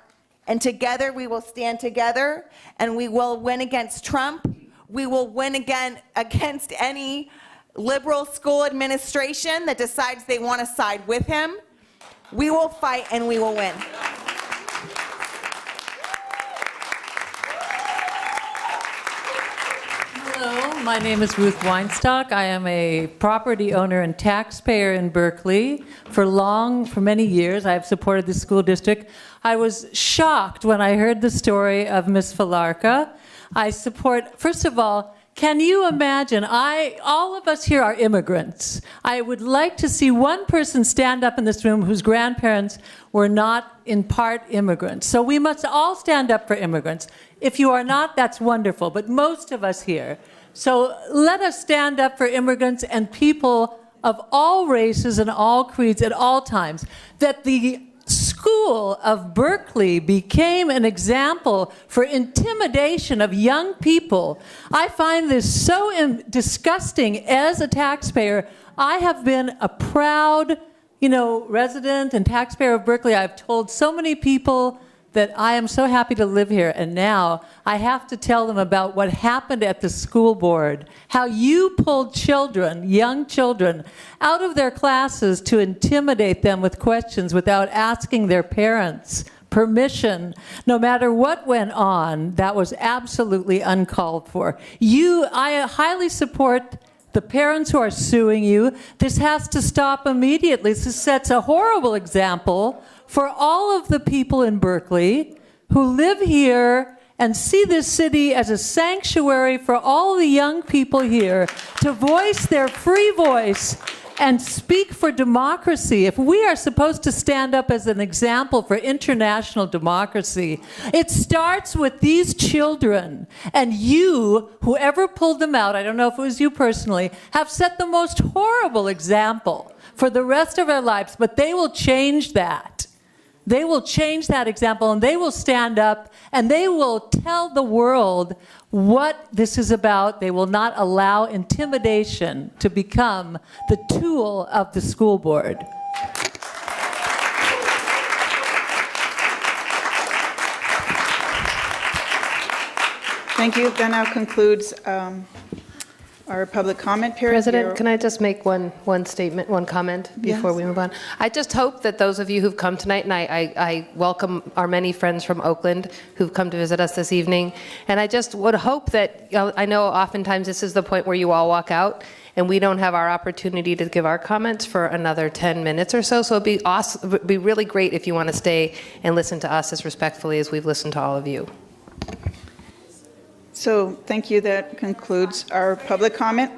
And together we will stand together, and we will win against Trump. We will win again against any liberal school administration that decides they want to side with him. We will fight and we will win. Hello, My name is Ruth Weinstock. I am a property owner and taxpayer in Berkeley. For many years, I've supported the school district. I was shocked when I heard the story of Ms. Felarca. I support, first of all, can you imagine, all of us here are immigrants. I would like to see one person stand up in this room whose grandparents were not in part immigrants. So we must all stand up for immigrants. If you are not, that's wonderful, but most of us here. So let us stand up for immigrants and people of all races and all creeds at all times. That the school of Berkeley became an example for intimidation of young people. I find this so disgusting as a taxpayer. I have been a proud, resident and taxpayer of Berkeley. I've told so many people that I am so happy to live here, and now I have to tell them about what happened at the school board, how you pulled children, young children, out of their classes to intimidate them with questions without asking their parents permission. No matter what went on, that was absolutely uncalled for. I highly support the parents who are suing you. This has to stop immediately. This sets a horrible example for all of the people in Berkeley who live here and see this city as a sanctuary for all the young people here to voice their free voice and speak for democracy. If we are supposed to stand up as an example for international democracy, it starts with these children. And you, whoever pulled them out, I don't know if it was you personally, have set the most horrible example for the rest of our lives, but they will change that. They will change that example, and they will stand up, and they will tell the world what this is about. They will not allow intimidation to become the tool of the school board. Thank you. That now concludes our public comment period. President, can I just make one statement, one comment before we move on? I just hope that those of you who've come tonight, and I welcome our many friends from Oakland who've come to visit us this evening, and I just would hope that, I know oftentimes this is the point where you all walk out, and we don't have our opportunity to give our comments for another 10 minutes or so, so it'd be awesome, it'd be really great if you want to stay and listen to us as respectfully as we've listened to all of you. So thank you. That concludes our public comment.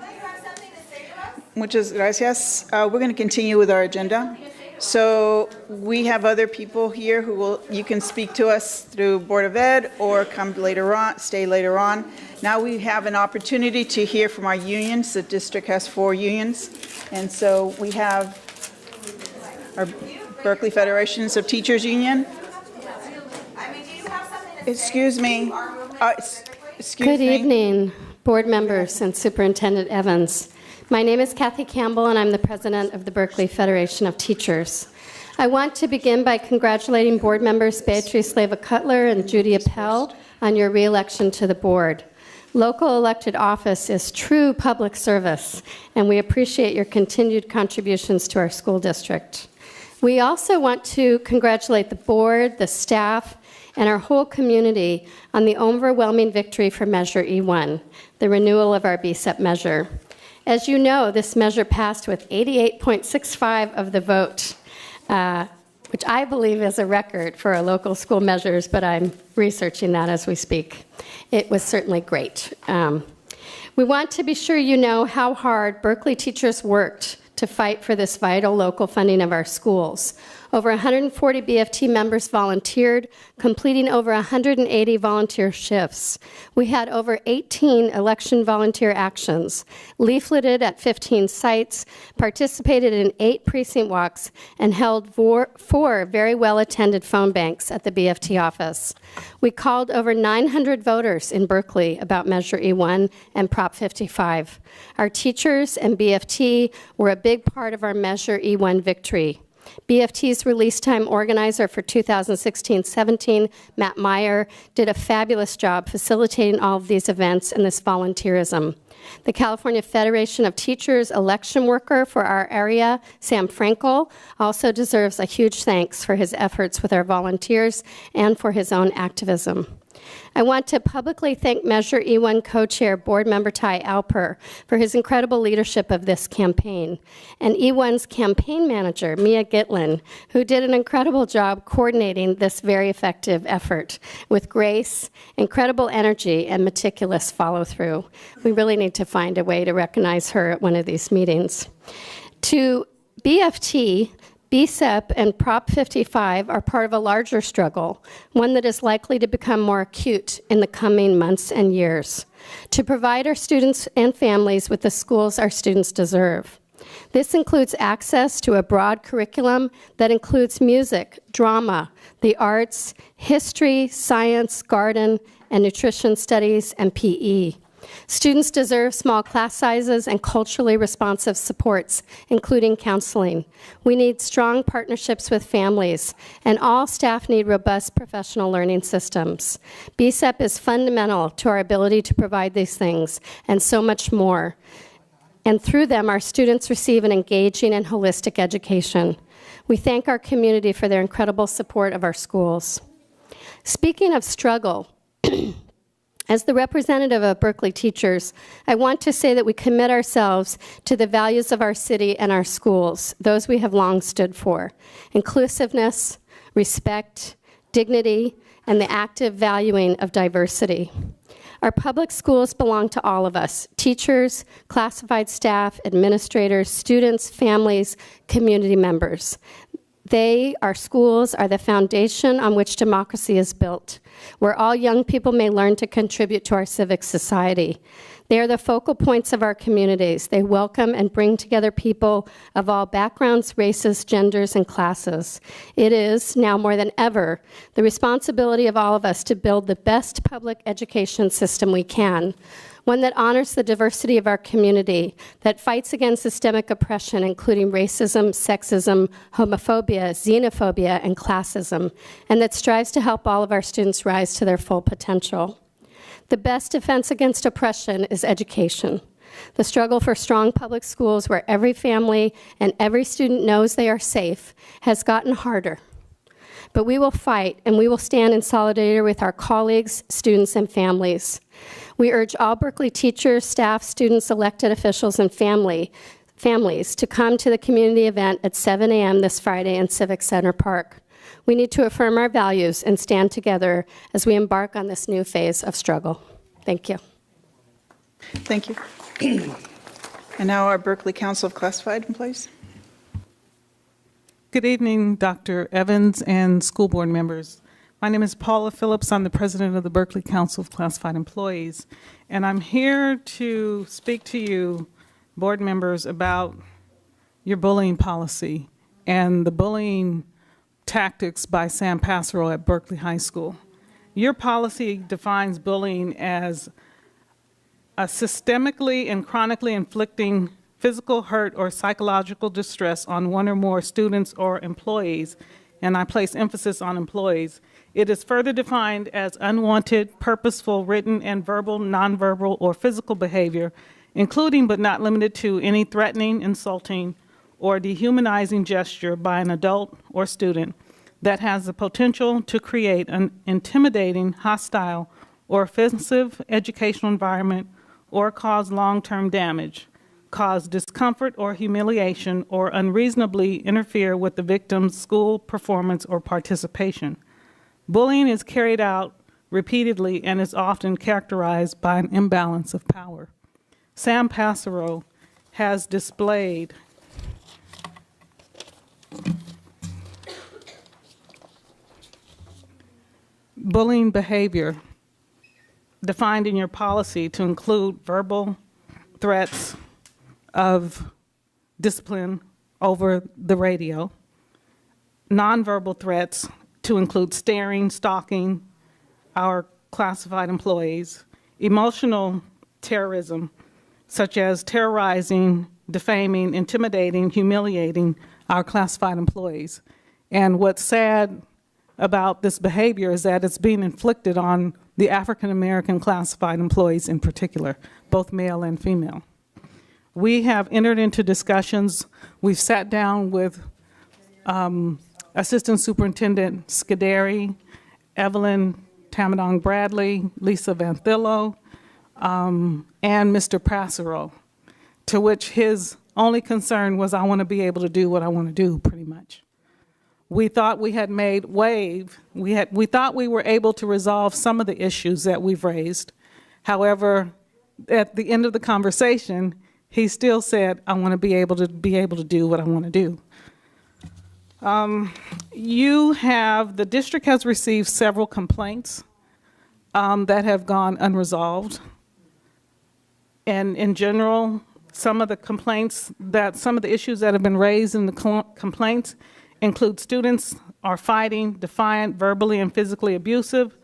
Muchas gracias. We're going to continue with our agenda. So we have other people here you can speak to us through Board of Ed or come later on, stay later on. Now we have an opportunity to hear from our unions. The district has 4 unions. And so we have our Berkeley Federations of Teachers Union. Excuse me. Good evening, board members and Superintendent Evans. My name is Kathy Campbell, and I'm the president of the Berkeley Federation of Teachers. I want to begin by congratulating board members Beatrice Leyva-Cutler and Judy Appel on your re-election to the board. Local elected office is true public service, and we appreciate your continued contributions to our school district. We also want to congratulate the board, the staff, and our whole community on the overwhelming victory for Measure E1, the renewal of our BSEP measure. As you know, this measure passed with 88.65% of the vote, which I believe is a record for our local school measures, but I'm researching that as we speak. It was certainly great. We want to be sure you know how hard Berkeley teachers worked to fight for this vital local funding of our schools. Over 140 BFT members volunteered, completing over 180 volunteer shifts. We had over 18 election volunteer actions, leafleted at 15 sites, participated in 8 precinct walks, and held 4 very well-attended phone banks at the BFT office. We called over 900 voters in Berkeley about Measure E1 and Prop 55. Our teachers and BFT were a big part of our Measure E1 victory. BFT's release time organizer for 2016-17, Matt Meyer, did a fabulous job facilitating all of these events and this volunteerism. The California Federation of Teachers election worker for our area, Sam Frankel, also deserves a huge thanks for his efforts with our volunteers and for his own activism. I want to publicly thank Measure E1 co-chair Board Member Ty Alper for his incredible leadership of this campaign, and E1's campaign manager, Mia Gitlin, who did an incredible job coordinating this very effective effort with grace, incredible energy, and meticulous follow-through. We really need to find a way to recognize her at one of these meetings. To BFT, BSEP and Prop 55 are part of a larger struggle, one that is likely to become more acute in the coming months and years, to provide our students and families with the schools our students deserve. This includes access to a broad curriculum that includes music, drama, the arts, history, science, garden, and nutrition studies, and PE. Students deserve small class sizes and culturally responsive supports, including counseling. We need strong partnerships with families, and all staff need robust professional learning systems. BSEP is fundamental to our ability to provide these things, and so much more. And through them, our students receive an engaging and holistic education. We thank our community for their incredible support of our schools. Speaking of struggle, as the representative of Berkeley teachers, I want to say that we commit ourselves to the values of our city and our schools, those we have long stood for: inclusiveness, respect, dignity, and the active valuing of diversity. Our public schools belong to all of us: teachers, classified staff, administrators, students, families, community members. They, our schools, are the foundation on which democracy is built, where all young people may learn to contribute to our civic society. They are the focal points of our communities. They welcome and bring together people of all backgrounds, races, genders, and classes. It is, now more than ever, the responsibility of all of us to build the best public education system we can, one that honors the diversity of our community, that fights against systemic oppression, including racism, sexism, homophobia, xenophobia, and classism, and that strives to help all of our students rise to their full potential. The best defense against oppression is education. The struggle for strong public schools where every family and every student knows they are safe has gotten harder. But we will fight, and we will stand in solidarity with our colleagues, students, and families. We urge all Berkeley teachers, staff, students, elected officials, and families to come to the community event at 7 a.m. this Friday in Civic Center Park. We need to affirm our values and stand together as we embark on this new phase of struggle. Thank you. Thank you. And now our Berkeley Council of Classified Employees. Good evening, Dr. Evans and school board members. My name is Paula Phillips. I'm the president of the Berkeley Council of Classified Employees, and I'm here to speak to you, board members, about your bullying policy and the bullying tactics by Sam Passero at Berkeley High School. Your policy defines bullying as a systemically and chronically inflicting physical hurt or psychological distress on one or more students or employees, and I place emphasis on employees. It is further defined as unwanted, purposeful, written, and verbal, nonverbal, or physical behavior, including but not limited to any threatening, insulting, or dehumanizing gesture by an adult or student that has the potential to create an intimidating, hostile, or offensive educational environment or cause long-term damage, cause discomfort or humiliation, or unreasonably interfere with the victim's school performance or participation. Bullying is carried out repeatedly and is often characterized by an imbalance of power. Sam Passero has displayed bullying behavior defined in your policy to include verbal threats of discipline over the radio, nonverbal threats to include staring, stalking our classified employees, emotional terrorism, such as terrorizing, defaming, intimidating, humiliating our classified employees. And what's sad about this behavior is that it's being inflicted on the African American classified employees in particular, both male and female. We have entered into discussions. We've sat down with Assistant Superintendent Scuderi, Evelyn Tamadong Bradley, Lisa Van Thillo, and Mr. Passero, to which his only concern was, I want to be able to do what I want to do, pretty much. We thought we had made we thought we were able to resolve some of the issues that we've raised. However, at the end of the conversation, he still said, I want to be able to do what I want to do. The district has received several complaints that have gone unresolved. And in general, some of the issues that have been raised in the complaints include students are fighting, defiant, verbally and physically abusive.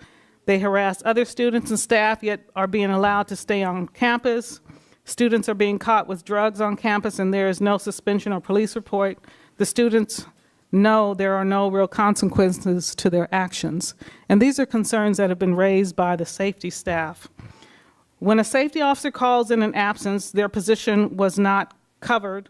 They harass other students and staff, yet are being allowed to stay on campus. Students are being caught with drugs on campus and there is no suspension or police report. The students know there are no real consequences to their actions. And these are concerns that have been raised by the safety staff. When a safety officer calls in an absence, their position was not covered,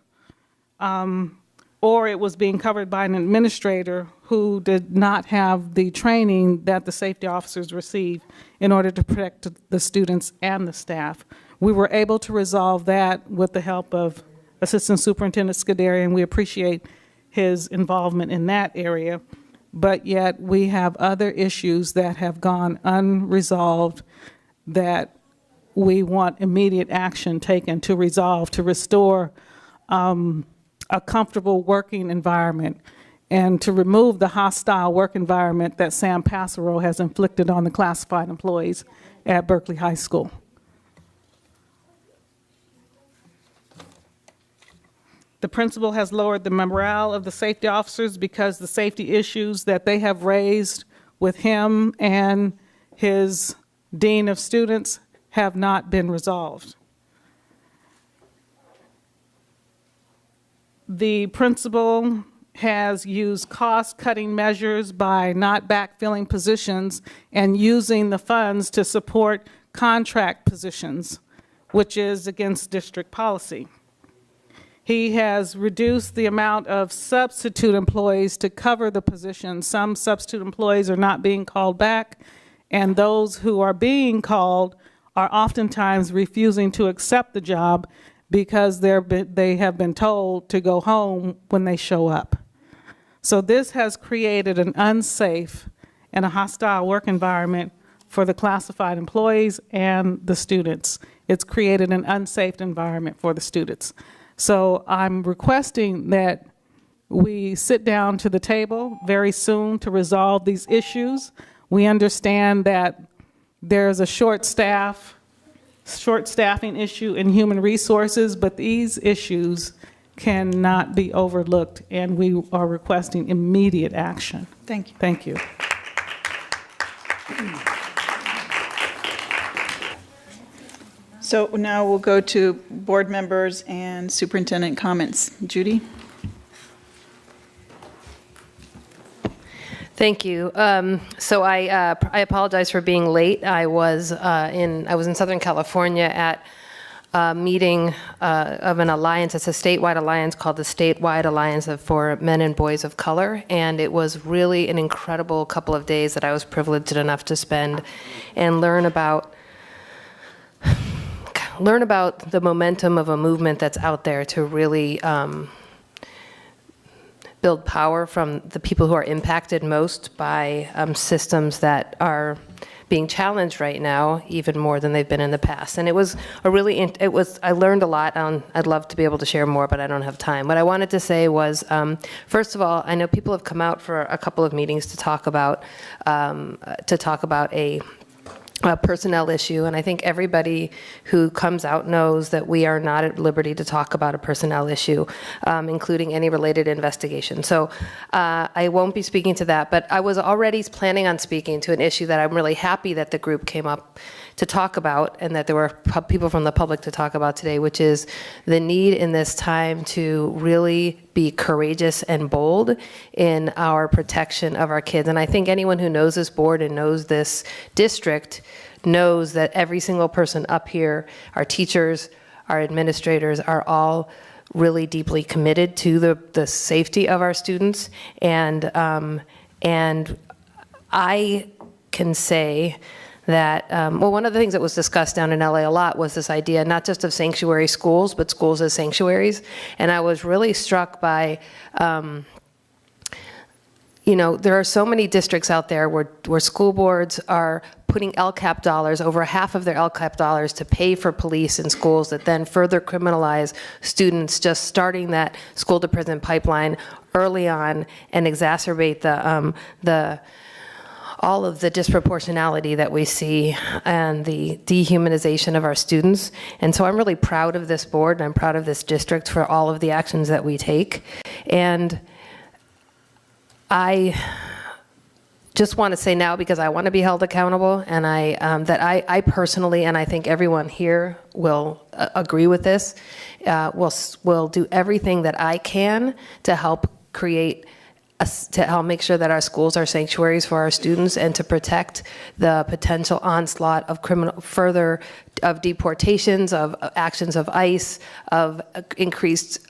or it was being covered by an administrator who did not have the training that the safety officers receive in order to protect the students and the staff. We were able to resolve that with the help of Assistant Superintendent Scuderi, and we appreciate his involvement in that area. But yet we have other issues that have gone unresolved that we want immediate action taken to resolve, to restore a comfortable working environment and to remove the hostile work environment that Sam Passero has inflicted on the classified employees at Berkeley High School. The principal has lowered the morale of the safety officers because the safety issues that they have raised with him and his dean of students have not been resolved. The principal has used cost-cutting measures by not backfilling positions and using the funds to support contract positions, which is against district policy. He has reduced the amount of substitute employees to cover the position. Some substitute employees are not being called back, and those who are being called are oftentimes refusing to accept the job because they have been told to go home when they show up. So this has created an unsafe and a hostile work environment for the classified employees and the students. It's created an unsafe environment for the students. So I'm requesting that we sit down to the table very soon to resolve these issues. We understand that there's a short staffing issue in human resources, but these issues cannot be overlooked, and we are requesting immediate action. Thank you. Thank you. So now we'll go to board members and superintendent comments. Judy? Thank you. So I apologize for being late. I was in Southern California at a meeting of an alliance. It's a statewide alliance called the Statewide Alliance for Men and Boys of Color, and it was really an incredible couple of days that I was privileged enough to spend and learn about the momentum of a movement that's out there to really build power from the people who are impacted most by systems that are being challenged right now even more than they've been in the past. And I learned a lot. I'd love to be able to share more, but I don't have time. What I wanted to say was, first of all, I know people have come out for a couple of meetings to talk about a personnel issue, and I think everybody who comes out knows that we are not at liberty to talk about a personnel issue, including any related investigation. So I won't be speaking to that, but I was already planning on speaking to an issue that I'm really happy that the group came up to talk about and that there were people from the public to talk about today, which is the need in this time to really be courageous and bold in our protection of our kids. And I think anyone who knows this board and knows this district knows that every single person up here, our teachers, our administrators, are all really deeply committed to the safety of our students. And I can say that, well, one of the things that was discussed down in LA a lot was this idea not just of sanctuary schools, but schools as sanctuaries. And I was really struck by, you know, there are so many districts out there where school boards are putting LCAP dollars, over half of their LCAP dollars, to pay for police in schools that then further criminalize students, just starting that school to prison pipeline early on and exacerbate all of the disproportionality that we see and the dehumanization of our students. And so I'm really proud of this board and I'm proud of this district for all of the actions that we take. And I just want to say now, because I want to be held accountable, and I personally, and I think everyone here will agree with this, will do everything that I can to help create to help make sure that our schools are sanctuaries for our students and to protect the potential onslaught of of deportations, of actions of ICE, of increased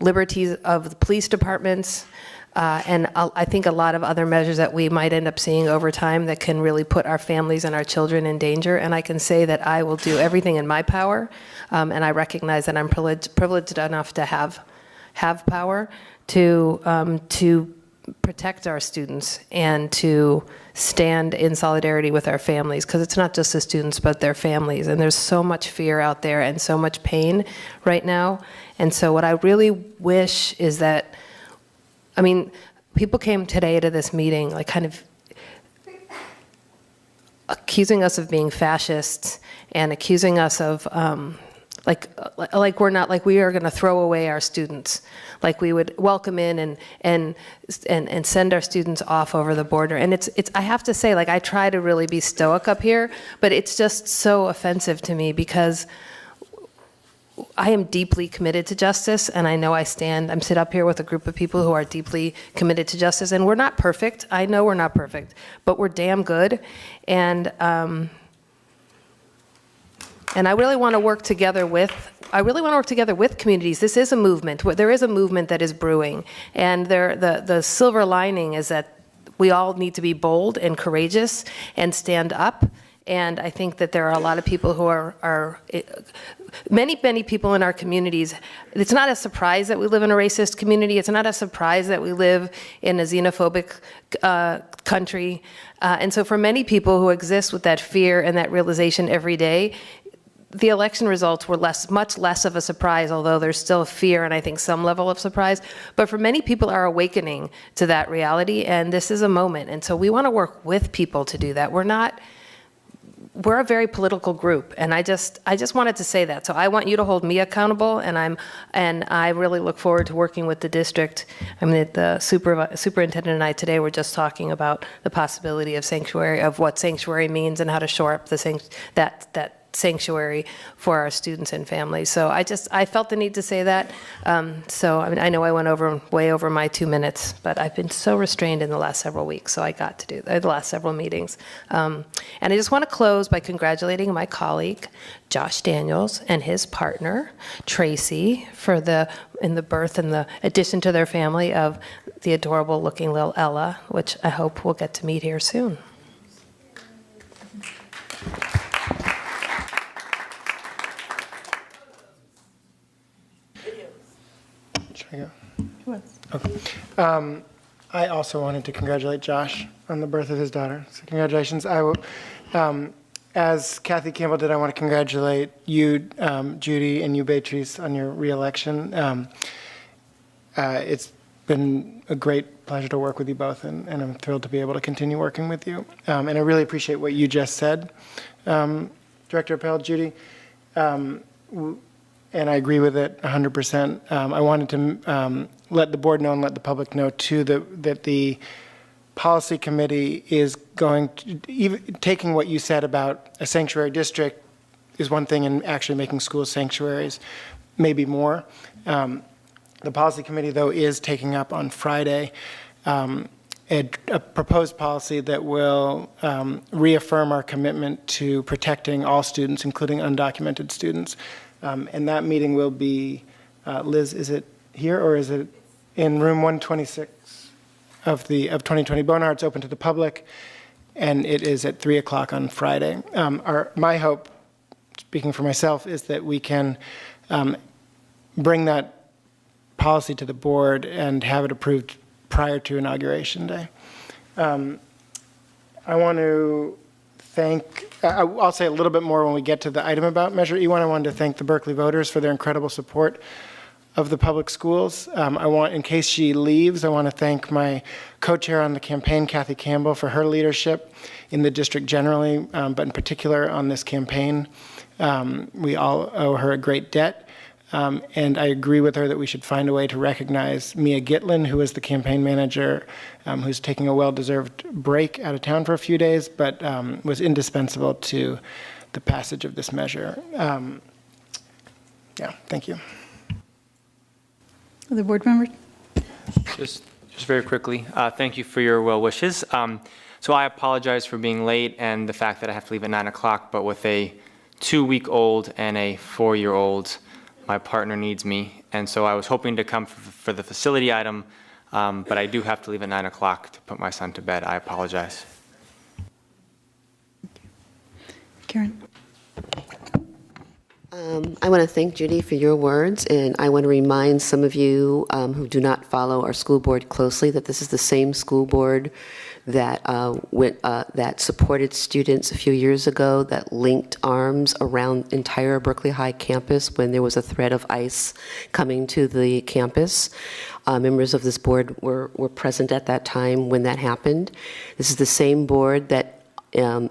liberties of the police departments, and I think a lot of other measures that we might end up seeing over time that can really put our families and our children in danger. And I can say that I will do everything in my power, and I recognize that I'm privileged enough to have power to protect our students and to stand in solidarity with our families, because it's not just the students but their families, and there's so much fear out there and so much pain right now. And so what I really wish is that, I mean, people came today to this meeting like kind of accusing us of being fascists and accusing us of like we're not, like we are going to throw away our students, like we would welcome in and send our students off over the border. And it's I have to say, like, I try to really be stoic up here, but it's just so offensive to me because I am deeply committed to justice, and I know I'm sit up here with a group of people who are deeply committed to justice, and we're not perfect. I know we're not perfect, but we're damn good. And I really want to work together with communities. This is a movement. There is a movement that is brewing, and the silver lining is that we all need to be bold and courageous and stand up. And I think that there are a lot of people who are many people in our communities. It's not a surprise that we live in a racist community. It's not a surprise that we live in a xenophobic country. And so for many people who exist with that fear and that realization every day, the election results were much less of a surprise, although there's still fear and I think some level of surprise. But for many people are awakening to that reality, and this is a moment. And so we want to work with people to do that. We're a very political group, and I just wanted to say that. So I want you to hold me accountable, and I really look forward to working with the district. I mean, the superintendent and I today were just talking about the possibility of sanctuary, of what sanctuary means, and how to shore up that sanctuary for our students and families. So I felt the need to say that. So I mean, I know I went way over my 2 minutes, but I've been so restrained in the last several weeks, so I got to do the last several meetings. And I just want to close by congratulating my colleague, Josh Daniels, and his partner, Tracy, for in the birth and the addition to their family of the adorable looking little Ella, which I hope we'll get to meet here soon. Okay. I also wanted to congratulate Josh on the birth of his daughter. So congratulations. As Kathy Campbell did, I want to congratulate you, Judy, and you, Beatrice, on your re-election. It's been a great pleasure to work with you both, and I'm thrilled to be able to continue working with you. And I really appreciate what you just said, Director Appel, Judy. And I agree with it 100%. I wanted to let the board know and let the public know, too, that the policy committee is going to, taking what you said about a sanctuary district is one thing, and actually making schools sanctuaries maybe more. The policy committee, though, is taking up on Friday a proposed policy that will reaffirm our commitment to protecting all students, including undocumented students. And that meeting will be, Liz, is it here or is it in room 126 of 2020 Bonar? It's open to the public. and it is at 3 o'clock on Friday. My hope, speaking for myself, is that we can bring that policy to the board and have it approved prior to Inauguration Day. I want to thank, I'll say a little bit more when we get to the item about Measure E1. I wanted to thank the Berkeley voters for their incredible support of the public schools. In case she leaves, I want to thank my co-chair on the campaign, Kathy Campbell, for her leadership in the district generally, but in particular on this campaign. We all owe her a great debt. And I agree with her that we should find a way to recognize Mia Gitlin, who is the campaign manager, who's taking a well-deserved break out of town for a few days, but was indispensable to the passage of this measure. Yeah, thank you. Other board members? Just very quickly, thank you for your well wishes. So I apologize for being late and the fact that I have to leave at 9 o'clock, but with a 2-week-old and a 4-year-old, my partner needs me, and so I was hoping to come for the facility item, but I do have to leave at 9 o'clock to put my son to bed. I apologize. Karen? I want to thank Judy for your words, and I want to remind some of you who do not follow our school board closely that this is the same school board that that supported students a few years ago, that linked arms around entire Berkeley High campus when there was a threat of ICE coming to the campus. Members of this board were present at that time when that happened. This is the same board that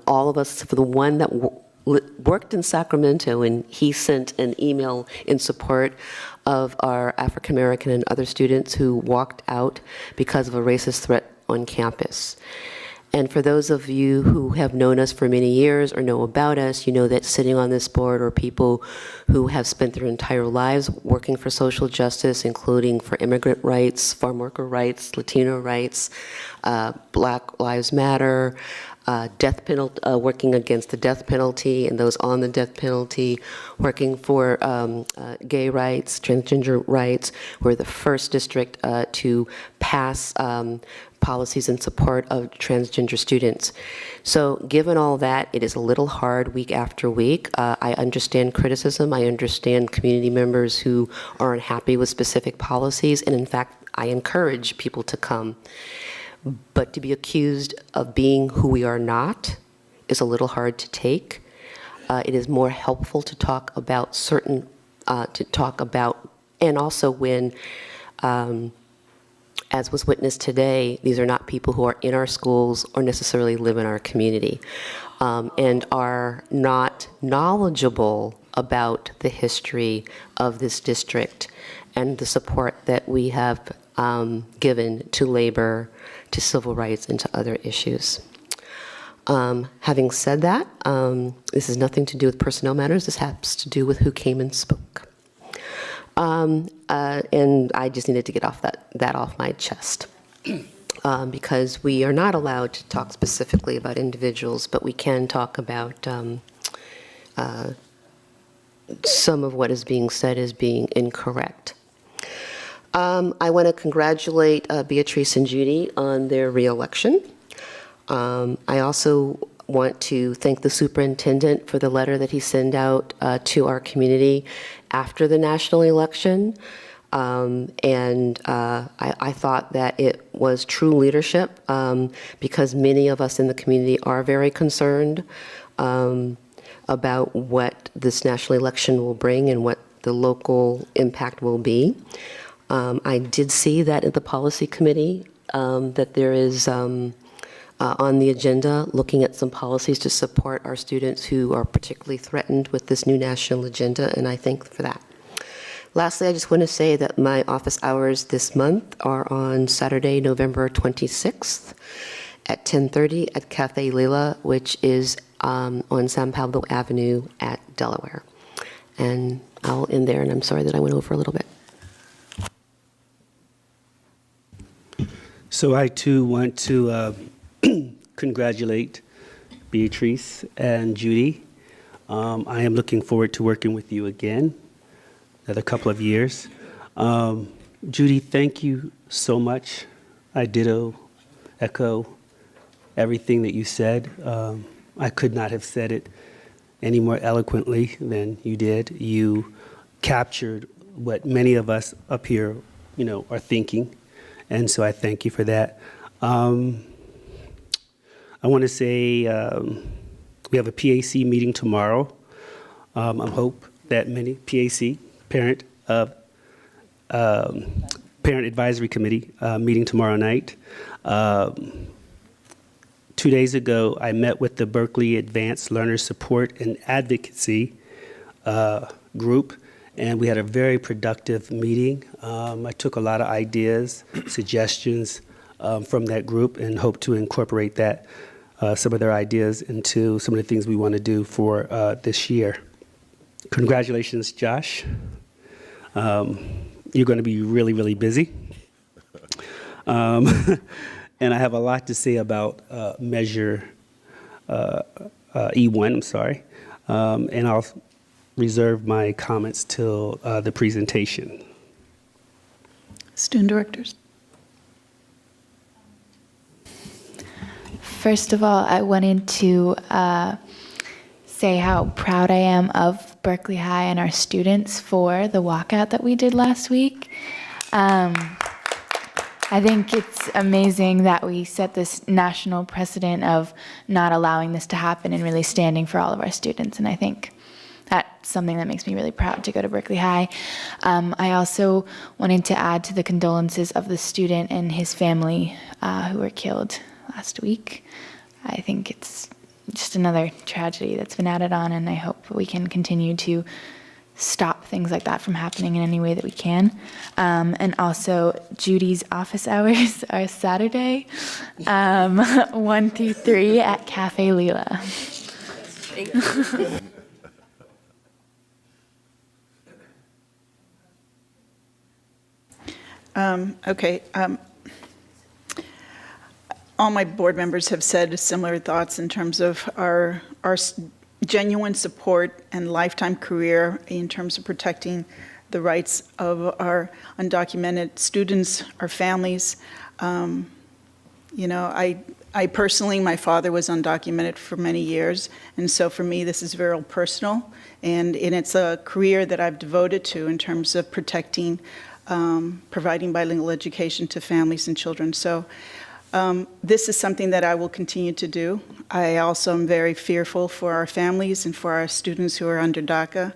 all of us, for the one that worked in Sacramento, and he sent an email in support of our African American and other students who walked out because of a racist threat on campus. And for those of you who have known us for many years or know about us, you know that sitting on this board are people who have spent their entire lives working for social justice, including for immigrant rights, farm worker rights, Latino rights, Black Lives Matter, death penalty, working against the death penalty and those on the death penalty, working for gay rights, transgender rights. We're the first district to pass policies in support of transgender students. So given all that, it is a little hard week after week. I understand criticism. I understand community members who are unhappy with specific policies. And in fact, I encourage people to come. But to be accused of being who we are not is a little hard to take. It is more helpful to talk about and also when, as was witnessed today, these are not people who are in our schools or necessarily live in our community, and are not knowledgeable about the history of this district and the support that we have given to labor, to civil rights, and to other issues. Having said that, this has nothing to do with personnel matters. This has to do with who came and spoke. And I just needed to get that off my chest. Because we are not allowed to talk specifically about individuals, but we can talk about some of what is being said as being incorrect. I want to congratulate Beatrice and Judy on their reelection. I also want to thank the superintendent for the letter that he sent out to our community after the national election. I thought that it was true leadership because many of us in the community are very concerned about what this national election will bring and what the local impact will be. I did see that at the policy committee that there is on the agenda looking at some policies to support our students who are particularly threatened with this new national agenda, and I thank for that. Lastly, I just want to say that my office hours this month are on Saturday, November 26th at 10:30 at Cafe Lila, which is on San Pablo Avenue at Delaware. And I'll end there, and I'm sorry that I went over a little bit. So I too want to congratulate Beatrice and Judy. I am looking forward to working with you again another couple of years. Judy, thank you so much. I ditto, echo everything that you said. I could not have said it any more eloquently than you did. You captured what many of us up here, are thinking, and so I thank you for that. I want to say we have a PAC meeting tomorrow. I hope that many PAC, Parent Advisory Committee, meeting tomorrow night. 2 days ago, I met with the Berkeley Advanced Learner Support and Advocacy group, and we had a very productive meeting. I took a lot of ideas, suggestions from that group, and hope to incorporate that, some of their ideas into some of the things we want to do for this year. Congratulations, Josh. You're going to be really, really busy. And I have a lot to say about Measure E1, I'm sorry. And I'll reserve my comments till the presentation. Student directors. First of all, I wanted to say how proud I am of Berkeley High and our students for the walkout that we did last week. I think it's amazing that we set this national precedent of not allowing this to happen and really standing for all of our students. And I think that's something that makes me really proud to go to Berkeley High. I also wanted to add to the condolences of the student and his family who were killed last week. I think it's just another tragedy that's been added on, and I hope we can continue to stop things like that from happening in any way that we can. And also, Judy's office hours are Saturday, 1 through 3 at Cafe Lila. Thank you. Okay. All my board members have said similar thoughts in terms of our genuine support and lifetime career in terms of protecting the rights of our undocumented students, our families. I personally, my father was undocumented for many years, and so for me this is very personal, and it's a career that I've devoted to in terms of protecting, providing bilingual education to families and children. So this is something that I will continue to do. I also am very fearful for our families and for our students who are under DACA,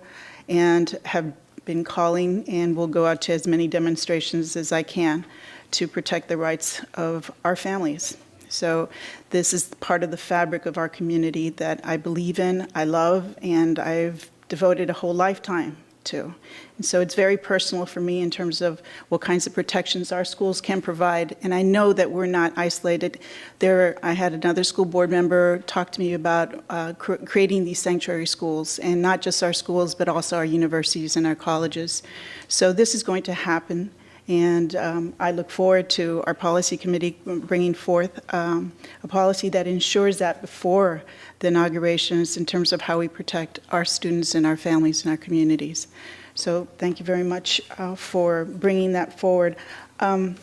and have been calling and will go out to as many demonstrations as I can to protect the rights of our families. So this is part of the fabric of our community that I believe in, I love, and I've devoted a whole lifetime to. And so it's very personal for me in terms of what kinds of protections our schools can provide. And I know that we're not isolated. I had another school board member talk to me about creating these sanctuary schools, and not just our schools, but also our universities and our colleges. So this is going to happen. And I look forward to our policy committee bringing forth a policy that ensures that before the inaugurations in terms of how we protect our students and our families and our communities. So thank you very much for bringing that forward. I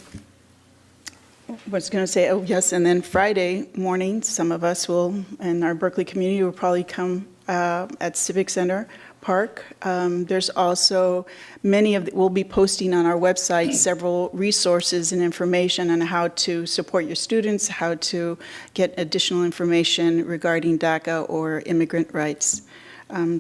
was going to say, oh yes, and then Friday morning, some of us will, in our Berkeley community, will probably come at Civic Center Park. There's also we'll be posting on our website several resources and information on how to support your students, how to get additional information regarding DACA or immigrant rights.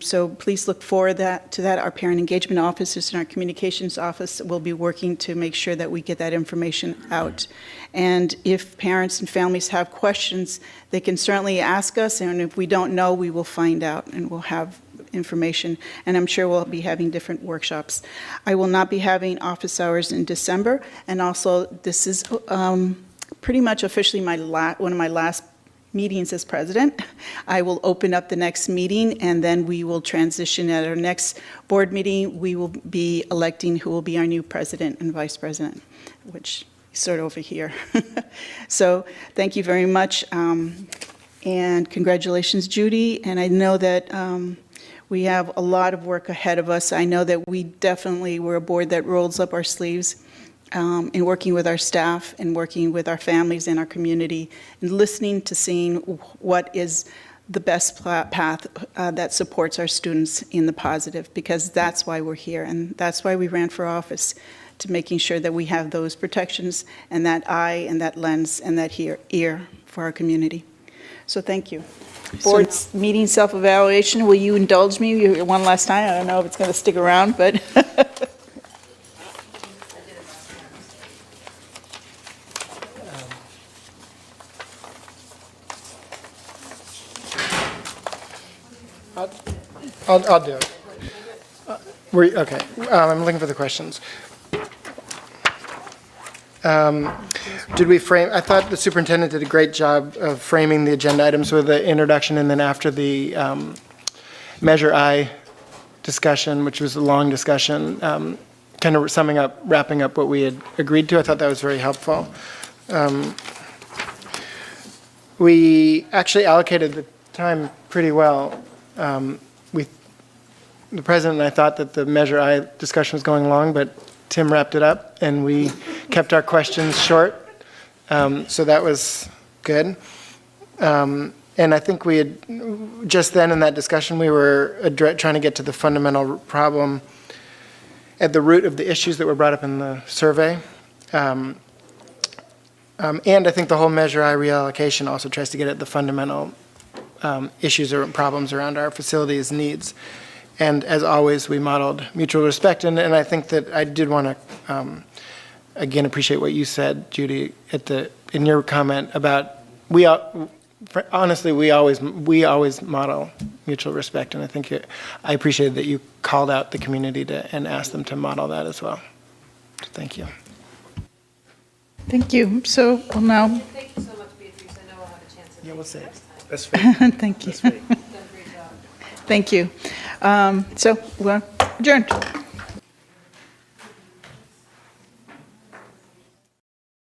So please look forward to that. Our parent engagement officers and our communications office will be working to make sure that we get that information out. And if parents and families have questions, they can certainly ask us, and if we don't know, we will find out and we'll have information, and I'm sure we'll be having different workshops. I will not be having office hours in December, and also this is pretty much officially one of my last meetings as president. I will open up the next meeting, and then we will transition at our next board meeting. We will be electing who will be our new president and vice president, which is sort of over here. So thank you very much, and congratulations, Judy. And I know that we have a lot of work ahead of us. I know that we're a board that rolls up our sleeves in working with our staff and working with our families and our community and listening to seeing what is the best path that supports our students in the positive, because that's why we're here and that's why we ran for office, to making sure that we have those protections and that eye and that lens and that ear for our community. So thank you. Board's meeting self-evaluation, will you indulge me one last time? I don't know if it's going to stick around, but I'll do it. Okay, I'm looking for the questions. Did we frame, I thought the superintendent did a great job of framing the agenda items with the introduction and then after the Measure I discussion, which was a long discussion, kind of summing up, wrapping up what we had agreed to. I thought that was very helpful. We actually allocated the time pretty well. The president and I thought that the Measure I discussion was going long, but Tim wrapped it up and we kept our questions short. So that was good. And I think we had, just then in that discussion, we were trying to get to the fundamental problem at the root of the issues that were brought up in the survey. And I think the whole Measure I reallocation also tries to get at the fundamental issues or problems around our facilities needs. And as always, we modeled mutual respect. And I think that I did want to, again, appreciate what you said, Judy, in your comment about honestly, we always model mutual respect. And I think I appreciated that you called out the community and asked them to model that as well. So thank you. Thank you. So we'll now. Thank you so much, Beatrice. I know we'll have a chance to we'll say next time. Thank you. Thank you. So we're adjourned.